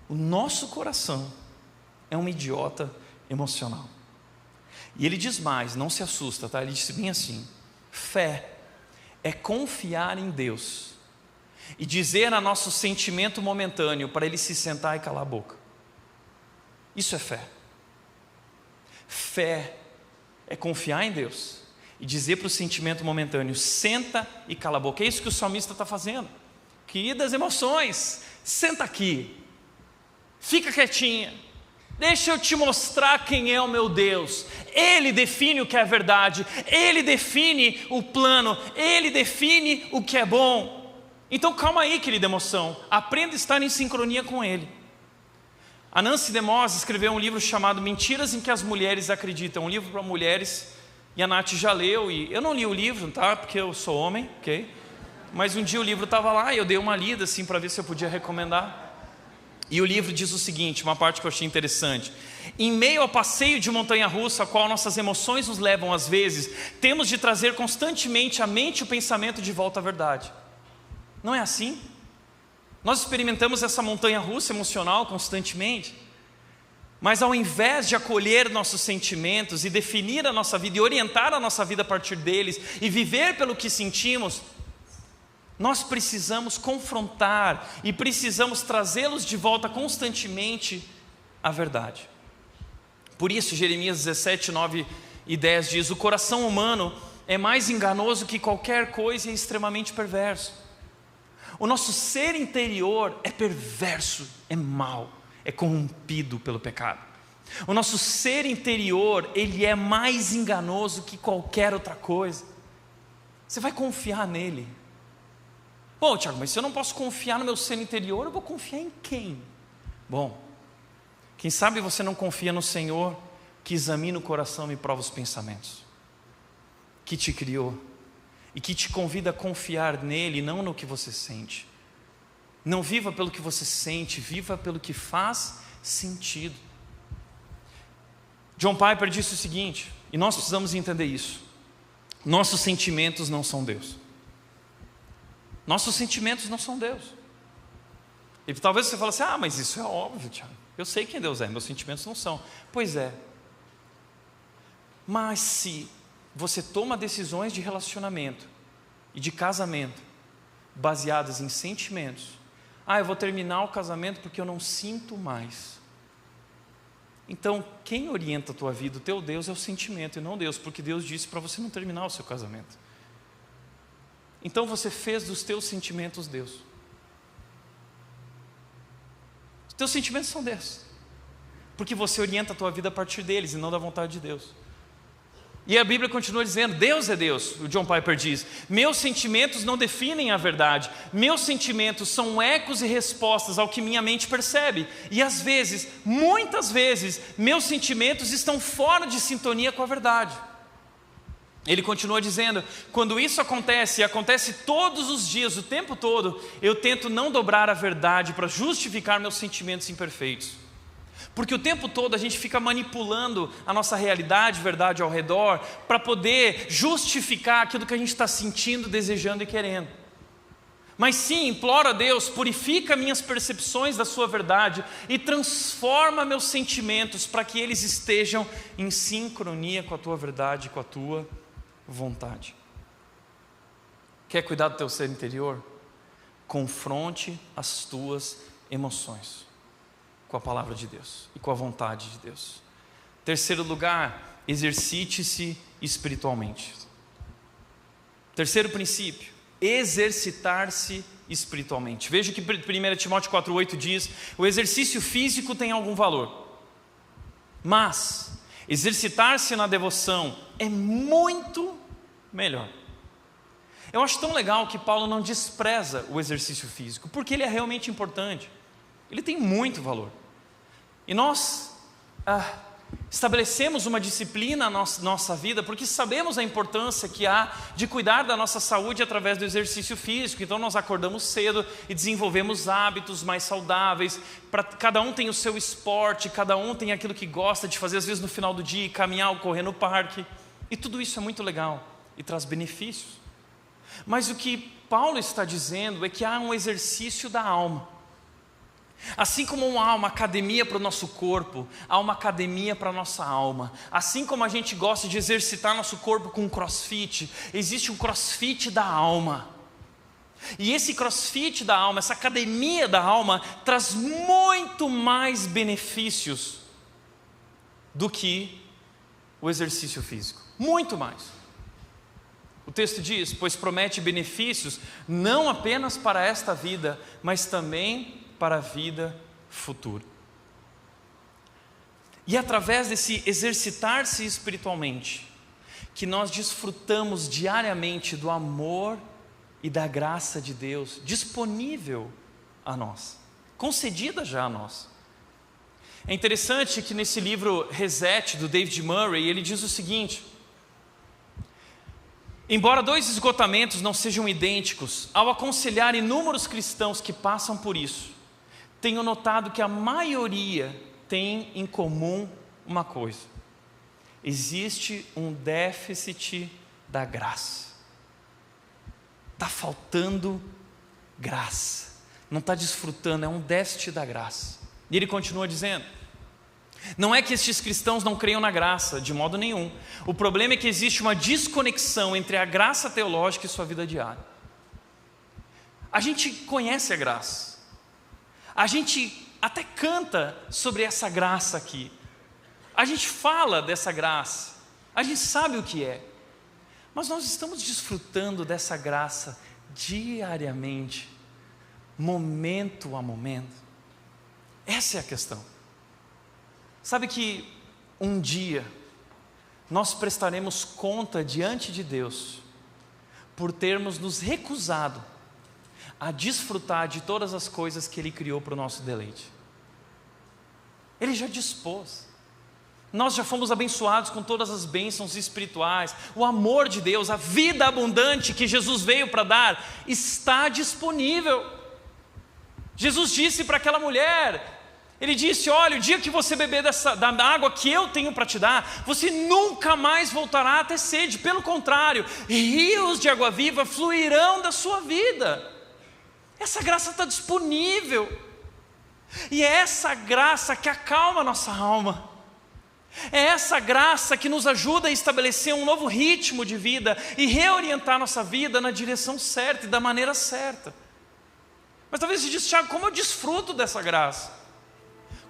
O nosso coração é um idiota emocional. E ele diz mais, não se assusta, tá? Ele disse bem assim: fé é confiar em Deus e dizer a nosso sentimento momentâneo para ele se sentar e calar a boca. Isso é fé. Fé é confiar em Deus e dizer para o sentimento momentâneo: senta e cala a boca. É isso que o salmista está fazendo. Queridas emoções, senta aqui, fica quietinha, deixa eu te mostrar quem é o meu Deus. Ele define o que é verdade, Ele define o plano, Ele define o que é bom. Então calma aí, querida emoção, aprenda a estar em sincronia com Ele. A Nancy DeMoss escreveu um livro chamado Mentiras em que as Mulheres Acreditam, um livro para mulheres, e a Nath já leu, e eu não li o livro, tá? Porque eu sou homem, ok? Mas um dia o livro estava lá e eu dei uma lida assim para ver se eu podia recomendar. E o livro diz o seguinte, uma parte que eu achei interessante: em meio ao passeio de montanha-russa, a qual nossas emoções nos levam às vezes, temos de trazer constantemente a mente e o pensamento de volta à verdade. Não é assim? Nós experimentamos essa montanha-russa emocional constantemente, mas ao invés de acolher nossos sentimentos e definir a nossa vida e orientar a nossa vida a partir deles e viver pelo que sentimos, nós precisamos confrontar e precisamos trazê-los de volta constantemente à verdade. Por isso Jeremias 17, 9 e 10 diz: o coração humano é mais enganoso que qualquer coisa e é extremamente perverso. O nosso ser interior é perverso, é mau, é corrompido pelo pecado. O nosso ser interior, ele é mais enganoso que qualquer outra coisa. Você vai confiar nele? Pô, Tiago, mas se eu não posso confiar no meu ser interior, eu vou confiar em quem? Bom, quem sabe você não confia no Senhor, que examina o coração e prova os pensamentos, que te criou e que te convida a confiar nele, não no que você sente. Não viva pelo que você sente, viva pelo que faz sentido. John Piper disse o seguinte, e nós precisamos entender isso: nossos sentimentos não são Deus. Nossos sentimentos não são Deus. E talvez você fale assim: ah, mas isso é óbvio, Tiago, eu sei quem Deus é, meus sentimentos não são. Pois é. Mas se você toma decisões de relacionamento e de casamento baseadas em sentimentos, eu vou terminar o casamento porque eu não sinto mais. Então, quem orienta a tua vida, o teu Deus, é o sentimento e não Deus, porque Deus disse para você não terminar o seu casamento. Então você fez dos teus sentimentos Deus. Os teus sentimentos são Deus, porque você orienta a tua vida a partir deles e não da vontade de Deus. E a Bíblia continua dizendo: Deus é Deus. O John Piper diz: meus sentimentos não definem a verdade, meus sentimentos são ecos e respostas ao que minha mente percebe. E às vezes, muitas vezes, meus sentimentos estão fora de sintonia com a verdade. Ele continua dizendo: quando isso acontece, e acontece todos os dias, o tempo todo, eu tento não dobrar a verdade para justificar meus sentimentos imperfeitos. Porque o tempo todo a gente fica manipulando a nossa realidade, verdade ao redor, para poder justificar aquilo que a gente está sentindo, desejando e querendo. Mas sim, imploro a Deus: purifica minhas percepções da sua verdade e transforma meus sentimentos para que eles estejam em sincronia com a tua verdade, com a tua vontade. Quer cuidar do teu ser interior? Confronte as tuas emoções com a palavra de Deus e com a vontade de Deus. Terceiro lugar, exercite-se espiritualmente. Terceiro princípio, exercitar-se espiritualmente. Veja que 1 Timóteo 4,8 diz: o exercício físico tem algum valor, mas exercitar-se na devoção é muito melhor. Eu acho tão legal que Paulo não despreza o exercício físico, porque ele é realmente importante, ele tem muito valor. E nós estabelecemos uma disciplina na nossa vida, porque sabemos a importância que há de cuidar da nossa saúde através do exercício físico. Então nós acordamos cedo e desenvolvemos hábitos mais saudáveis. Cada um tem o seu esporte, cada um tem aquilo que gosta de fazer, às vezes no final do dia, caminhar ou correr no parque. E tudo isso é muito legal e traz benefícios. Mas o que Paulo está dizendo é que há um exercício da alma. Assim como há uma academia para o nosso corpo, há uma academia para a nossa alma. Assim como a gente gosta de exercitar nosso corpo com crossfit, existe um crossfit da alma. E esse crossfit da alma, essa academia da alma, traz muito mais benefícios do que o exercício físico. Muito mais. O texto diz: pois promete benefícios não apenas para esta vida, mas também para a vida futura. E através desse exercitar-se espiritualmente, que nós desfrutamos diariamente do amor e da graça de Deus disponível a nós, concedida já a nós. É interessante que nesse livro Reset, do David Murray, ele diz o seguinte: embora dois esgotamentos não sejam idênticos, ao aconselhar inúmeros cristãos que passam por isso, tenho notado que a maioria tem em comum uma coisa: existe um déficit da graça. Está faltando graça, não está desfrutando, é um déficit da graça. E ele continua dizendo: não é que estes cristãos não creiam na graça, de modo nenhum. O problema é que existe uma desconexão entre a graça teológica e sua vida diária. A gente conhece a graça, a gente até canta sobre essa graça aqui, a gente fala dessa graça, a gente sabe o que é, mas nós estamos desfrutando dessa graça diariamente, momento a momento? Essa é a questão. Sabe que um dia nós prestaremos conta diante de Deus por termos nos recusado a desfrutar de todas as coisas que Ele criou para o nosso deleite. Ele já dispôs. Nós já fomos abençoados com todas as bênçãos espirituais. O amor de Deus, a vida abundante que Jesus veio para dar, está disponível. Jesus disse para aquela mulher, Ele disse: olha, o dia que você beber da água que eu tenho para te dar, você nunca mais voltará a ter sede. Pelo contrário, rios de água viva fluirão da sua vida. Essa graça está disponível. E é essa graça que acalma a nossa alma. É essa graça que nos ajuda a estabelecer um novo ritmo de vida e reorientar a nossa vida na direção certa e da maneira certa. Mas talvez você diga: Tiago, como eu desfruto dessa graça?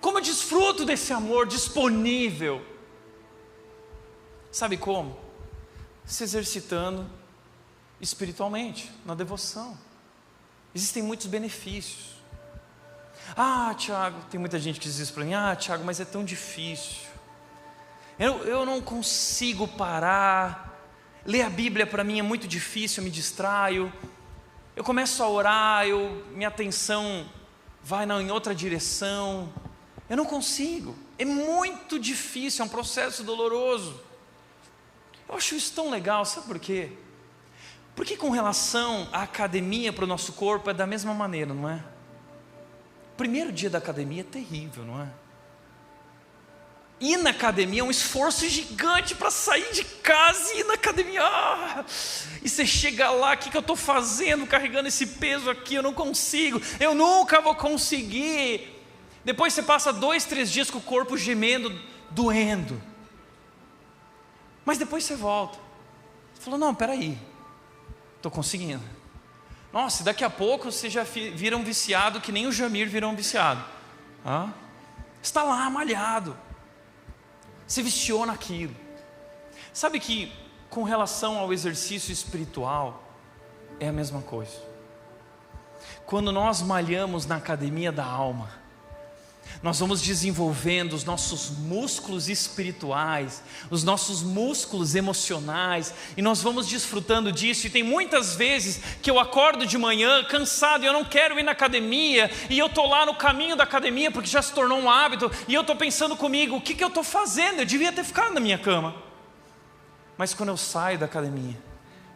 Como eu desfruto desse amor disponível? Sabe como? Se exercitando espiritualmente, na devoção. Existem muitos benefícios. Tiago, tem muita gente que diz isso para mim: Tiago, mas é tão difícil. Eu não consigo parar. Ler a Bíblia para mim é muito difícil, eu me distraio. Eu começo a orar, minha atenção vai em outra direção. Eu não consigo, é muito difícil, é um processo doloroso. Eu acho isso tão legal, sabe por quê? Porque com relação à academia para o nosso corpo é da mesma maneira, não é? O primeiro dia da academia é terrível, não é? Ir na academia é um esforço gigante para sair de casa e ir na academia. E você chega lá: o que eu estou fazendo? Carregando esse peso aqui, eu não consigo, eu nunca vou conseguir. Depois você passa 2, 3 dias com o corpo gemendo, doendo. Mas depois você volta. Você falou: não, peraí, estou conseguindo. Nossa, daqui a pouco você já vira um viciado, que nem o Jamir virou um viciado. Está lá malhado. Você viciou naquilo. Sabe que com relação ao exercício espiritual é a mesma coisa. Quando nós malhamos na academia da alma, nós vamos desenvolvendo os nossos músculos espirituais, os nossos músculos emocionais, e nós vamos desfrutando disso. E tem muitas vezes que eu acordo de manhã cansado e eu não quero ir na academia, e eu estou lá no caminho da academia porque já se tornou um hábito, e eu estou pensando comigo: o que eu estou fazendo? Eu devia ter ficado na minha cama. Mas quando eu saio da academia,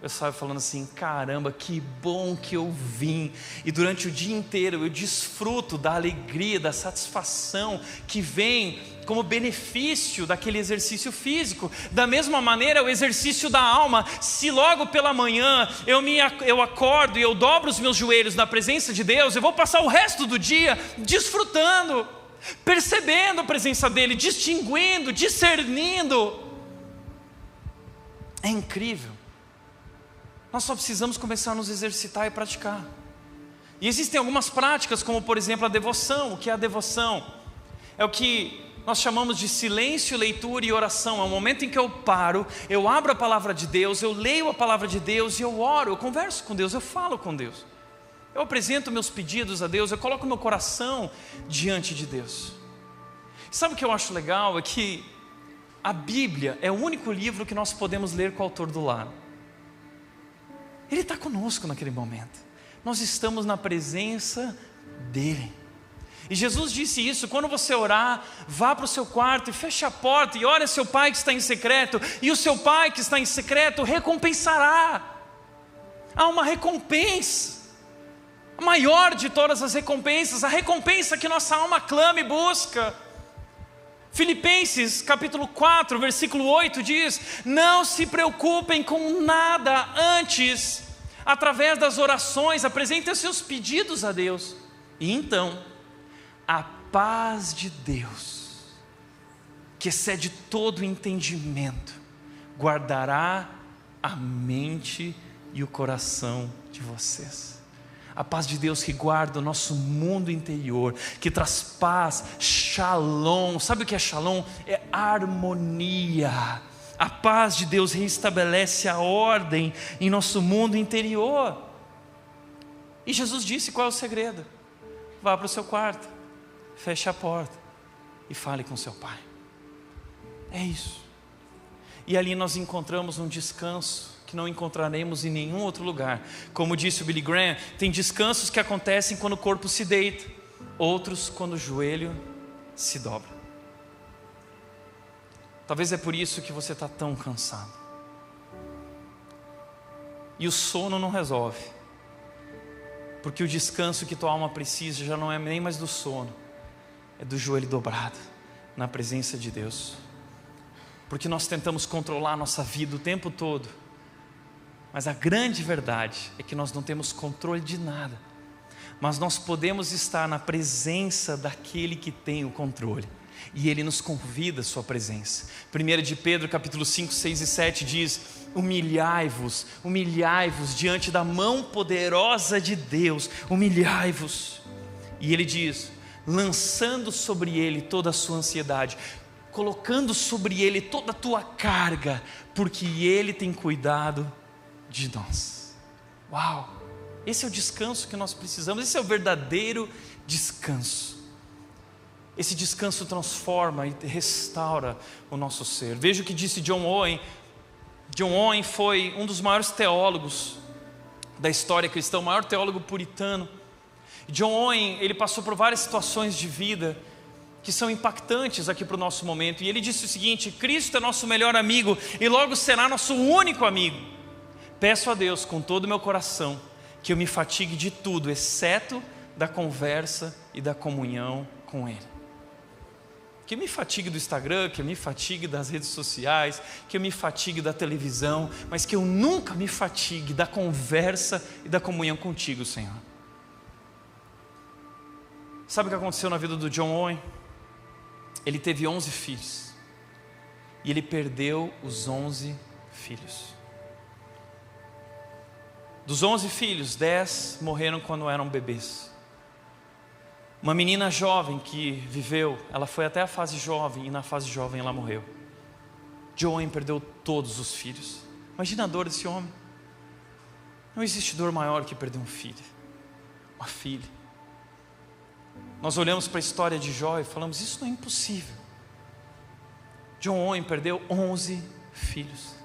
eu saio falando assim: caramba, que bom que eu vim. E durante o dia inteiro eu desfruto da alegria, da satisfação que vem como benefício daquele exercício físico. Da mesma maneira, o exercício da alma. Se logo pela manhã eu acordo e eu dobro os meus joelhos na presença de Deus, eu vou passar o resto do dia desfrutando, percebendo a presença dEle, distinguindo, discernindo. É incrível. Nós só precisamos começar a nos exercitar e praticar. E existem algumas práticas, como por exemplo a devoção. O que é a devoção? É o que nós chamamos de silêncio, leitura e oração. É o momento em que eu paro, eu abro a palavra de Deus, eu leio a palavra de Deus e eu oro, eu converso com Deus, eu falo com Deus. Eu apresento meus pedidos a Deus, eu coloco meu coração diante de Deus. Sabe o que eu acho legal? É que a Bíblia é o único livro que nós podemos ler com o autor do lado. Ele está conosco naquele momento. Nós estamos na presença dEle. E Jesus disse isso: quando você orar, vá para o seu quarto e feche a porta e ore a seu pai que está em secreto, e o seu pai que está em secreto recompensará. Há uma recompensa. a maior de todas as recompensas, a recompensa que nossa alma clama e busca. Filipenses capítulo 4, versículo 8 diz: não se preocupem com nada, antes, através das orações, apresentem os seus pedidos a Deus, e então, a paz de Deus, que excede todo entendimento, guardará a mente e o coração de vocês. A paz de Deus que guarda o nosso mundo interior, que traz paz, shalom. Sabe o que é shalom? É harmonia. A paz de Deus restabelece a ordem em nosso mundo interior. E Jesus disse qual é o segredo: vá para o seu quarto, feche a porta e fale com seu pai. É isso. E ali nós encontramos um descanso que não encontraremos em nenhum outro lugar. Como disse o Billy Graham, tem descansos que acontecem quando o corpo se deita, outros quando o joelho se dobra. Talvez é por isso que você está tão cansado. E o sono não resolve, porque o descanso que tua alma precisa já não é nem mais do sono, é do joelho dobrado na presença de Deus. Porque nós tentamos controlar a nossa vida o tempo todo, mas a grande verdade é que nós não temos controle de nada, mas nós podemos estar na presença daquele que tem o controle, e Ele nos convida à sua presença. 1 de Pedro capítulo 5, 6 e 7 diz: humilhai-vos, humilhai-vos diante da mão poderosa de Deus, humilhai-vos. E Ele diz: lançando sobre Ele toda a sua ansiedade, colocando sobre Ele toda a tua carga, porque Ele tem cuidado de nós. Uau! Esse é o descanso que nós precisamos, esse é o verdadeiro descanso. Esse descanso transforma e restaura o nosso ser. Veja o que disse John Owen. John Owen foi um dos maiores teólogos da história cristã, o maior teólogo puritano. John Owen, ele passou por várias situações de vida que são impactantes aqui para o nosso momento, e ele disse o seguinte: Cristo é nosso melhor amigo e logo será nosso único amigo. Peço a Deus com todo o meu coração que eu me fatigue de tudo, exceto da conversa e da comunhão com Ele. Que eu me fatigue do Instagram, que eu me fatigue das redes sociais, que eu me fatigue da televisão, mas que eu nunca me fatigue da conversa e da comunhão contigo, Senhor. Sabe o que aconteceu na vida do John Owen? Ele teve 11 filhos, e ele perdeu os 11 filhos. Dos 11 filhos, 10 morreram quando eram bebês. Uma menina jovem que viveu, ela foi até a fase jovem, e na fase jovem ela morreu. John Owen perdeu todos os filhos. Imagina a dor desse homem. Não existe dor maior que perder um filho, uma filha. Nós olhamos para a história de Jó e falamos: isso não é impossível. John Owen perdeu 11 filhos.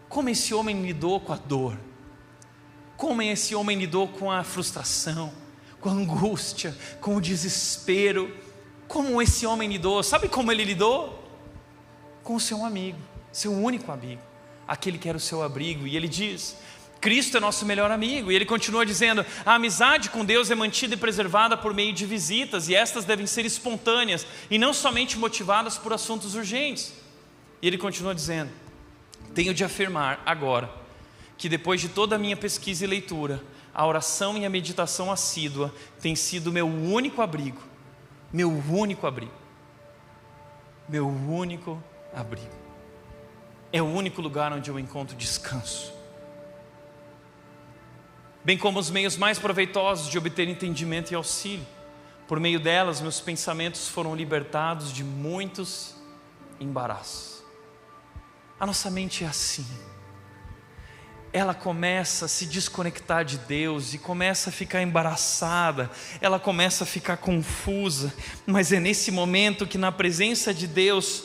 Como esse homem lidou com a dor? Como esse homem lidou com a frustração, com a angústia, com o desespero? Como esse homem lidou? Sabe como ele lidou? Com o seu amigo, seu único amigo, aquele que era o seu abrigo. E ele diz: Cristo é nosso melhor amigo. E ele continua dizendo: a amizade com Deus é mantida e preservada por meio de visitas, e estas devem ser espontâneas e não somente motivadas por assuntos urgentes. E ele continua dizendo: tenho de afirmar agora que depois de toda a minha pesquisa e leitura, a oração e a meditação assídua tem sido meu único abrigo, meu único abrigo, meu único abrigo. É o único lugar onde eu encontro descanso. Bem como os meios mais proveitosos de obter entendimento e auxílio. Por meio delas, meus pensamentos foram libertados de muitos embaraços. A nossa mente é assim. Ela começa a se desconectar de Deus e começa a ficar embaraçada, ela começa a ficar confusa, mas é nesse momento que, na presença de Deus,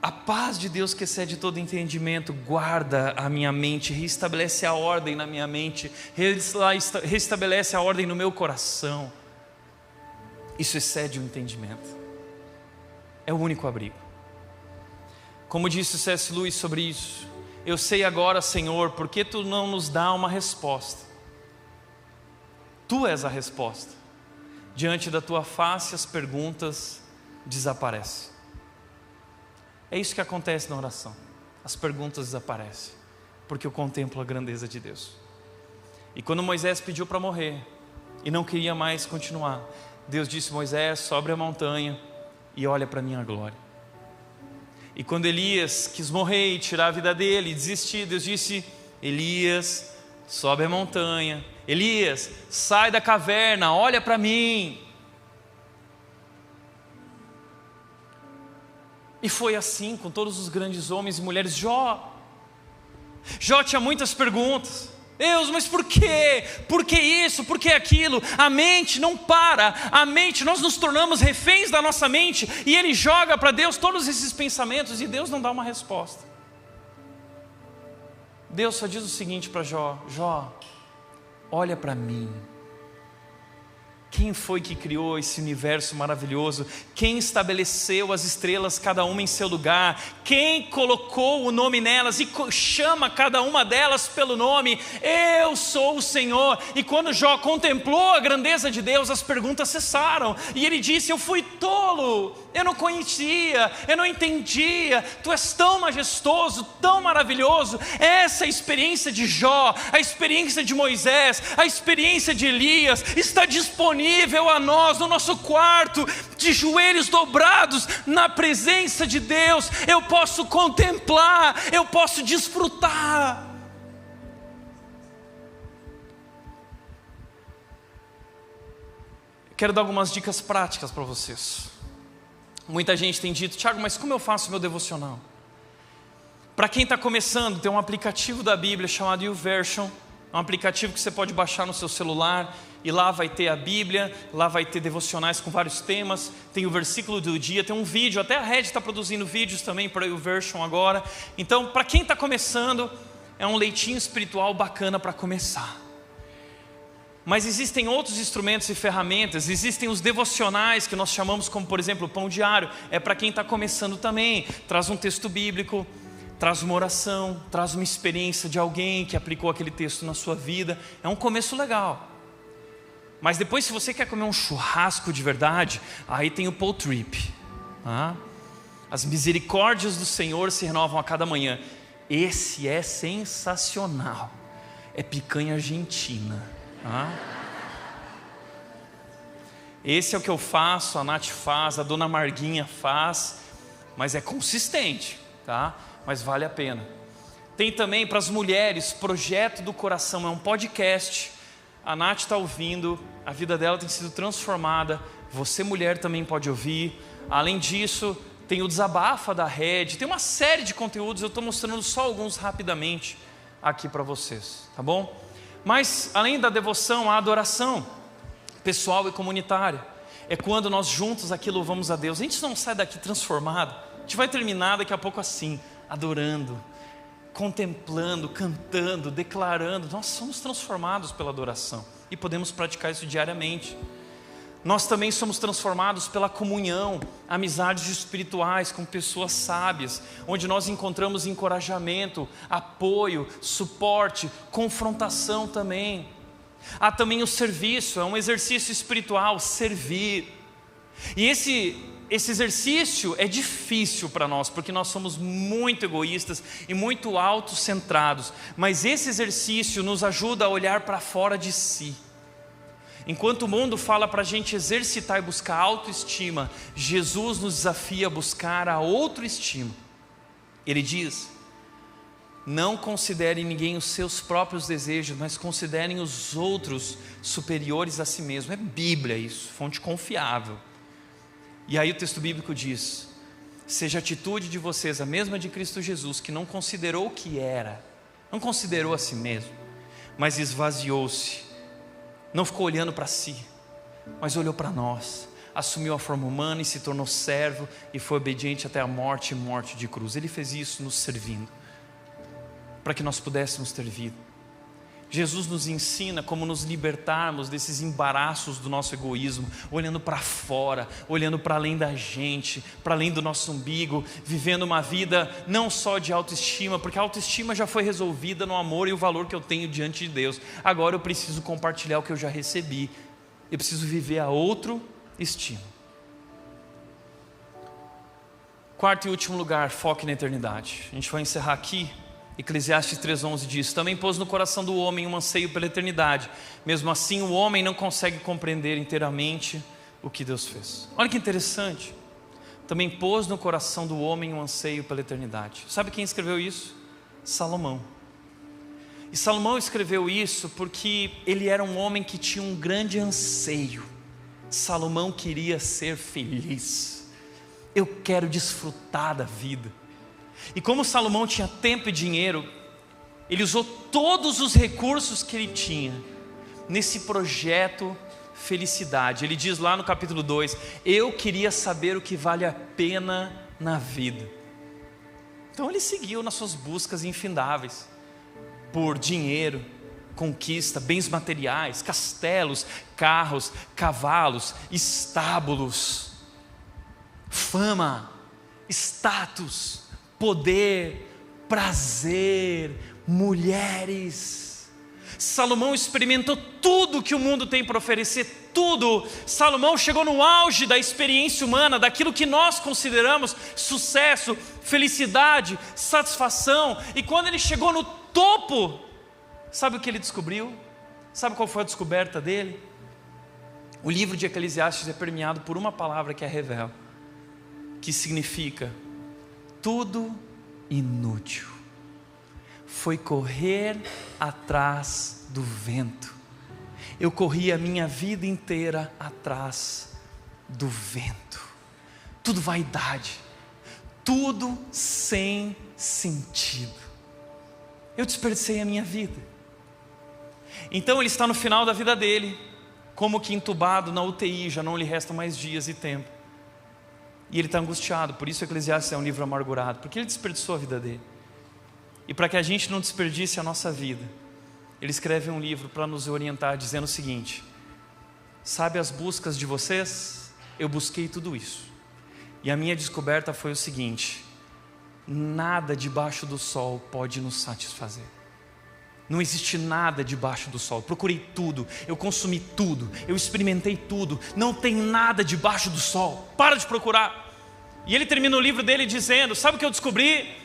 a paz de Deus que excede todo entendimento guarda a minha mente, restabelece a ordem na minha mente, restabelece a ordem no meu coração. Isso excede o entendimento. É o único abrigo. Como disse C.S. Lewis sobre isso: eu sei agora, Senhor, porque Tu não nos dá uma resposta, Tu és a resposta. Diante da tua face as perguntas desaparecem. É isso que acontece na oração. As perguntas desaparecem, porque eu contemplo a grandeza de Deus. E quando Moisés pediu para morrer e não queria mais continuar, Deus disse: Moisés, sobe a montanha e olha para a minha glória. E quando Elias quis morrer e tirar a vida dele e desistir, Deus disse: Elias, sobe a montanha. Elias, sai da caverna, olha para mim. E foi assim com todos os grandes homens e mulheres. Jó tinha muitas perguntas. Deus, mas por quê? Por que isso? Por que aquilo? A mente não para. A mente, nós nos tornamos reféns da nossa mente. E ele joga para Deus todos esses pensamentos e Deus não dá uma resposta. Deus só diz o seguinte para Jó: Jó, olha para mim. Quem foi que criou esse universo maravilhoso? Quem estabeleceu as estrelas, cada uma em seu lugar? Quem colocou o nome nelas e chama cada uma delas pelo nome? Eu sou o Senhor. E quando Jó contemplou a grandeza de Deus, as perguntas cessaram. E ele disse: eu fui tolo, eu não conhecia, eu não entendia. Tu és tão majestoso, tão maravilhoso. Essa experiência de Jó, a experiência de Moisés, a experiência de Elias está disponível a nós, no nosso quarto, de joelhos dobrados, na presença de Deus. Eu posso contemplar, eu posso desfrutar. Quero dar algumas dicas práticas para vocês. Muita gente tem dito: Tiago, mas como eu faço meu devocional? Para quem está começando, tem um aplicativo da Bíblia chamado YouVersion. É um aplicativo que você pode baixar no seu celular, e lá vai ter a Bíblia, lá vai ter devocionais com vários temas, tem o versículo do dia, tem um vídeo, até a Red está produzindo vídeos também para o YouVersion agora. Então, para quem está começando, é um leitinho espiritual bacana para começar. Mas existem outros instrumentos e ferramentas, existem os devocionais que nós chamamos como, por exemplo, o Pão Diário. É para quem está começando também. Traz um texto bíblico, traz uma oração, traz uma experiência de alguém que aplicou aquele texto na sua vida. É um começo legal. Mas depois, se você quer comer um churrasco de verdade, aí tem o Paul Tripp. As misericórdias do Senhor se renovam a cada manhã. Esse é sensacional. É picanha argentina. Esse é o que eu faço, a Nath faz, a Dona Marguinha faz. Mas é consistente, tá? Mas vale a pena. Tem também para as mulheres, Projeto do Coração, é um podcast. A Nath está ouvindo, a vida dela tem sido transformada. Você, mulher, também pode ouvir. Além disso, tem o Desabafa da Red. Tem uma série de conteúdos, eu estou mostrando só alguns rapidamente aqui para vocês, tá bom? Mas, além da devoção, a adoração pessoal e comunitária. É quando nós juntos aqui louvamos a Deus. A gente não sai daqui transformado. A gente vai terminar daqui a pouco assim, adorando, contemplando, cantando, declarando. Nós somos transformados pela adoração e podemos praticar isso diariamente. Nós também somos transformados pela comunhão, amizades espirituais com pessoas sábias, onde nós encontramos encorajamento, apoio, suporte, confrontação também. Há também o serviço, é um exercício espiritual, servir. E esse exercício é difícil para nós, porque nós somos muito egoístas e muito autocentrados. Mas esse exercício nos ajuda a olhar para fora de si. Enquanto o mundo fala para a gente exercitar e buscar autoestima, Jesus nos desafia a buscar a autoestima. Ele diz: não considerem ninguém os seus próprios desejos, mas considerem os outros superiores a si mesmo. É Bíblia isso, fonte confiável. E aí o texto bíblico diz: seja a atitude de vocês a mesma de Cristo Jesus, que não considerou o que era, não considerou a si mesmo, mas esvaziou-se. Não ficou olhando para si, mas olhou para nós, assumiu a forma humana e se tornou servo e foi obediente até a morte e morte de cruz. Ele fez isso nos servindo, para que nós pudéssemos ter vida. Jesus nos ensina como nos libertarmos desses embaraços do nosso egoísmo, olhando para fora, olhando para além da gente, para além do nosso umbigo, vivendo uma vida não só de autoestima, porque a autoestima já foi resolvida no amor e o valor que eu tenho diante de Deus. Agora eu preciso compartilhar o que eu já recebi, eu preciso viver a outro estilo. Quarto e último lugar, foque na eternidade. A gente vai encerrar aqui. Eclesiastes 3:11 diz: também pôs no coração do homem um anseio pela eternidade, mesmo assim o homem não consegue compreender inteiramente o que Deus fez. Olha que interessante, também pôs no coração do homem um anseio pela eternidade. Sabe quem escreveu isso? Salomão. E Salomão escreveu isso porque ele era um homem que tinha um grande anseio. Salomão queria ser feliz. Eu quero desfrutar da vida. E como Salomão tinha tempo e dinheiro, ele usou todos os recursos que ele tinha nesse projeto felicidade. Ele diz lá no capítulo 2: eu queria saber o que vale a pena na vida. Então ele seguiu nas suas buscas infindáveis por dinheiro, conquista, bens materiais, castelos, carros, cavalos, estábulos, fama, status, poder, prazer, mulheres. Salomão experimentou tudo que o mundo tem para oferecer, tudo. Salomão chegou no auge da experiência humana, daquilo que nós consideramos sucesso, felicidade, satisfação. E quando ele chegou no topo, sabe o que ele descobriu? Sabe qual foi a descoberta dele? O livro de Eclesiastes é permeado por uma palavra que é revel, que significa tudo inútil. Foi correr atrás do vento. Eu corri a minha vida inteira atrás do vento. Tudo vaidade, tudo sem sentido. Eu desperdicei a minha vida. Então ele está no final da vida dele, como que entubado na UTI, já não lhe restam mais dias e tempo. E ele está angustiado, por isso Eclesiastes é um livro amargurado, porque ele desperdiçou a vida dele. E para que a gente não desperdice a nossa vida, ele escreve um livro para nos orientar, dizendo o seguinte: sabe as buscas de vocês? Eu busquei tudo isso. E a minha descoberta foi o seguinte: nada debaixo do sol pode nos satisfazer. Não existe nada debaixo do sol. Procurei tudo, eu consumi tudo, eu experimentei tudo. Não tem nada debaixo do sol. Para de procurar. E ele termina o livro dele dizendo: sabe o que eu descobri?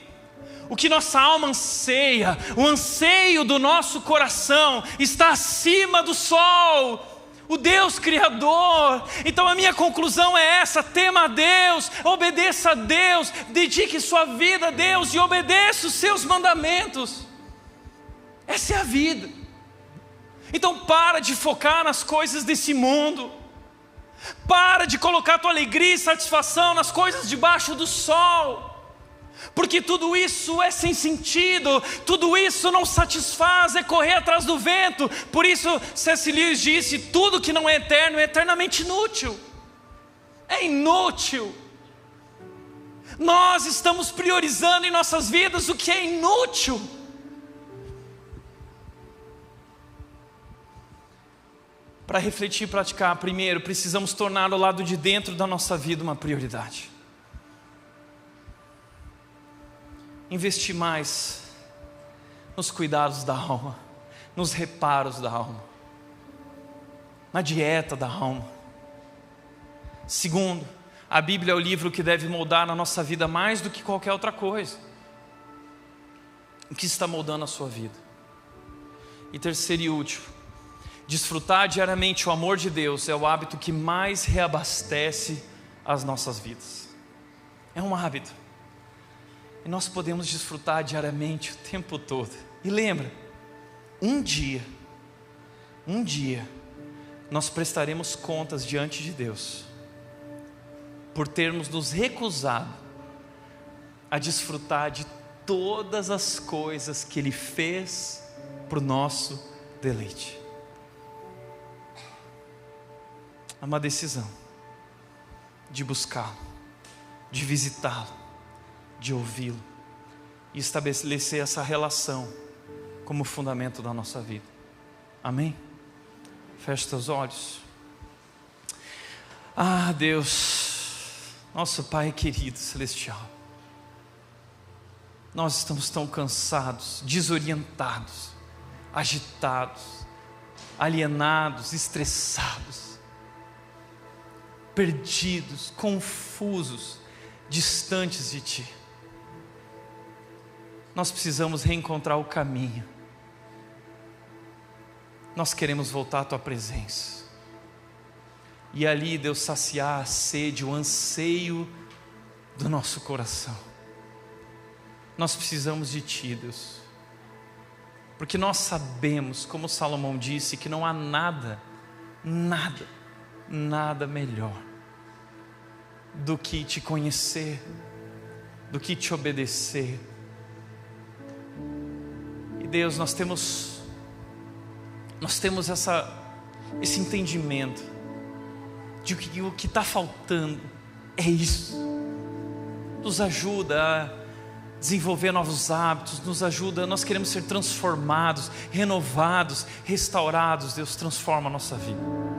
O que nossa alma anseia, o anseio do nosso coração está acima do sol, o Deus Criador. Então a minha conclusão é essa: tema a Deus, obedeça a Deus, dedique sua vida a Deus e obedeça os seus mandamentos. Essa é a vida. Então para de focar nas coisas desse mundo. Para de colocar tua alegria e satisfação nas coisas debaixo do sol. Porque tudo isso é sem sentido, tudo isso não satisfaz, é correr atrás do vento. Por isso C.S. Lewis disse: tudo que não é eterno é eternamente inútil. É inútil. Nós estamos priorizando em nossas vidas o que é inútil. Para refletir e praticar, primeiro, precisamos tornar o lado de dentro da nossa vida uma prioridade. Investir mais nos cuidados da alma, nos reparos da alma, na dieta da alma. Segundo, a Bíblia é o livro que deve moldar na nossa vida mais do que qualquer outra coisa. O que está moldando a sua vida? E terceiro e último, desfrutar diariamente o amor de Deus é o hábito que mais reabastece as nossas vidas. É um hábito. E nós podemos desfrutar diariamente o tempo todo. E lembra, um dia, nós prestaremos contas diante de Deus por termos nos recusado a desfrutar de todas as coisas que Ele fez para o nosso deleite. É uma decisão de buscá-lo, de visitá-lo, de ouvi-lo e estabelecer essa relação como fundamento da nossa vida. Amém? Feche teus olhos. Ah, Deus, nosso Pai querido celestial, nós estamos tão cansados, desorientados, agitados, alienados, estressados, perdidos, confusos, distantes de Ti. Nós precisamos reencontrar o caminho. Nós queremos voltar à Tua presença. E ali, Deus, saciar a sede, o anseio do nosso coração. Nós precisamos de Ti, Deus. Porque nós sabemos, como Salomão disse, que não há nada melhor do que Te conhecer, do que Te obedecer. E Deus, nós temos esse entendimento de que o que está faltando é isso. Nos ajuda a desenvolver novos hábitos, nos ajuda, nós queremos ser transformados, renovados, restaurados. Deus, transforma a nossa vida.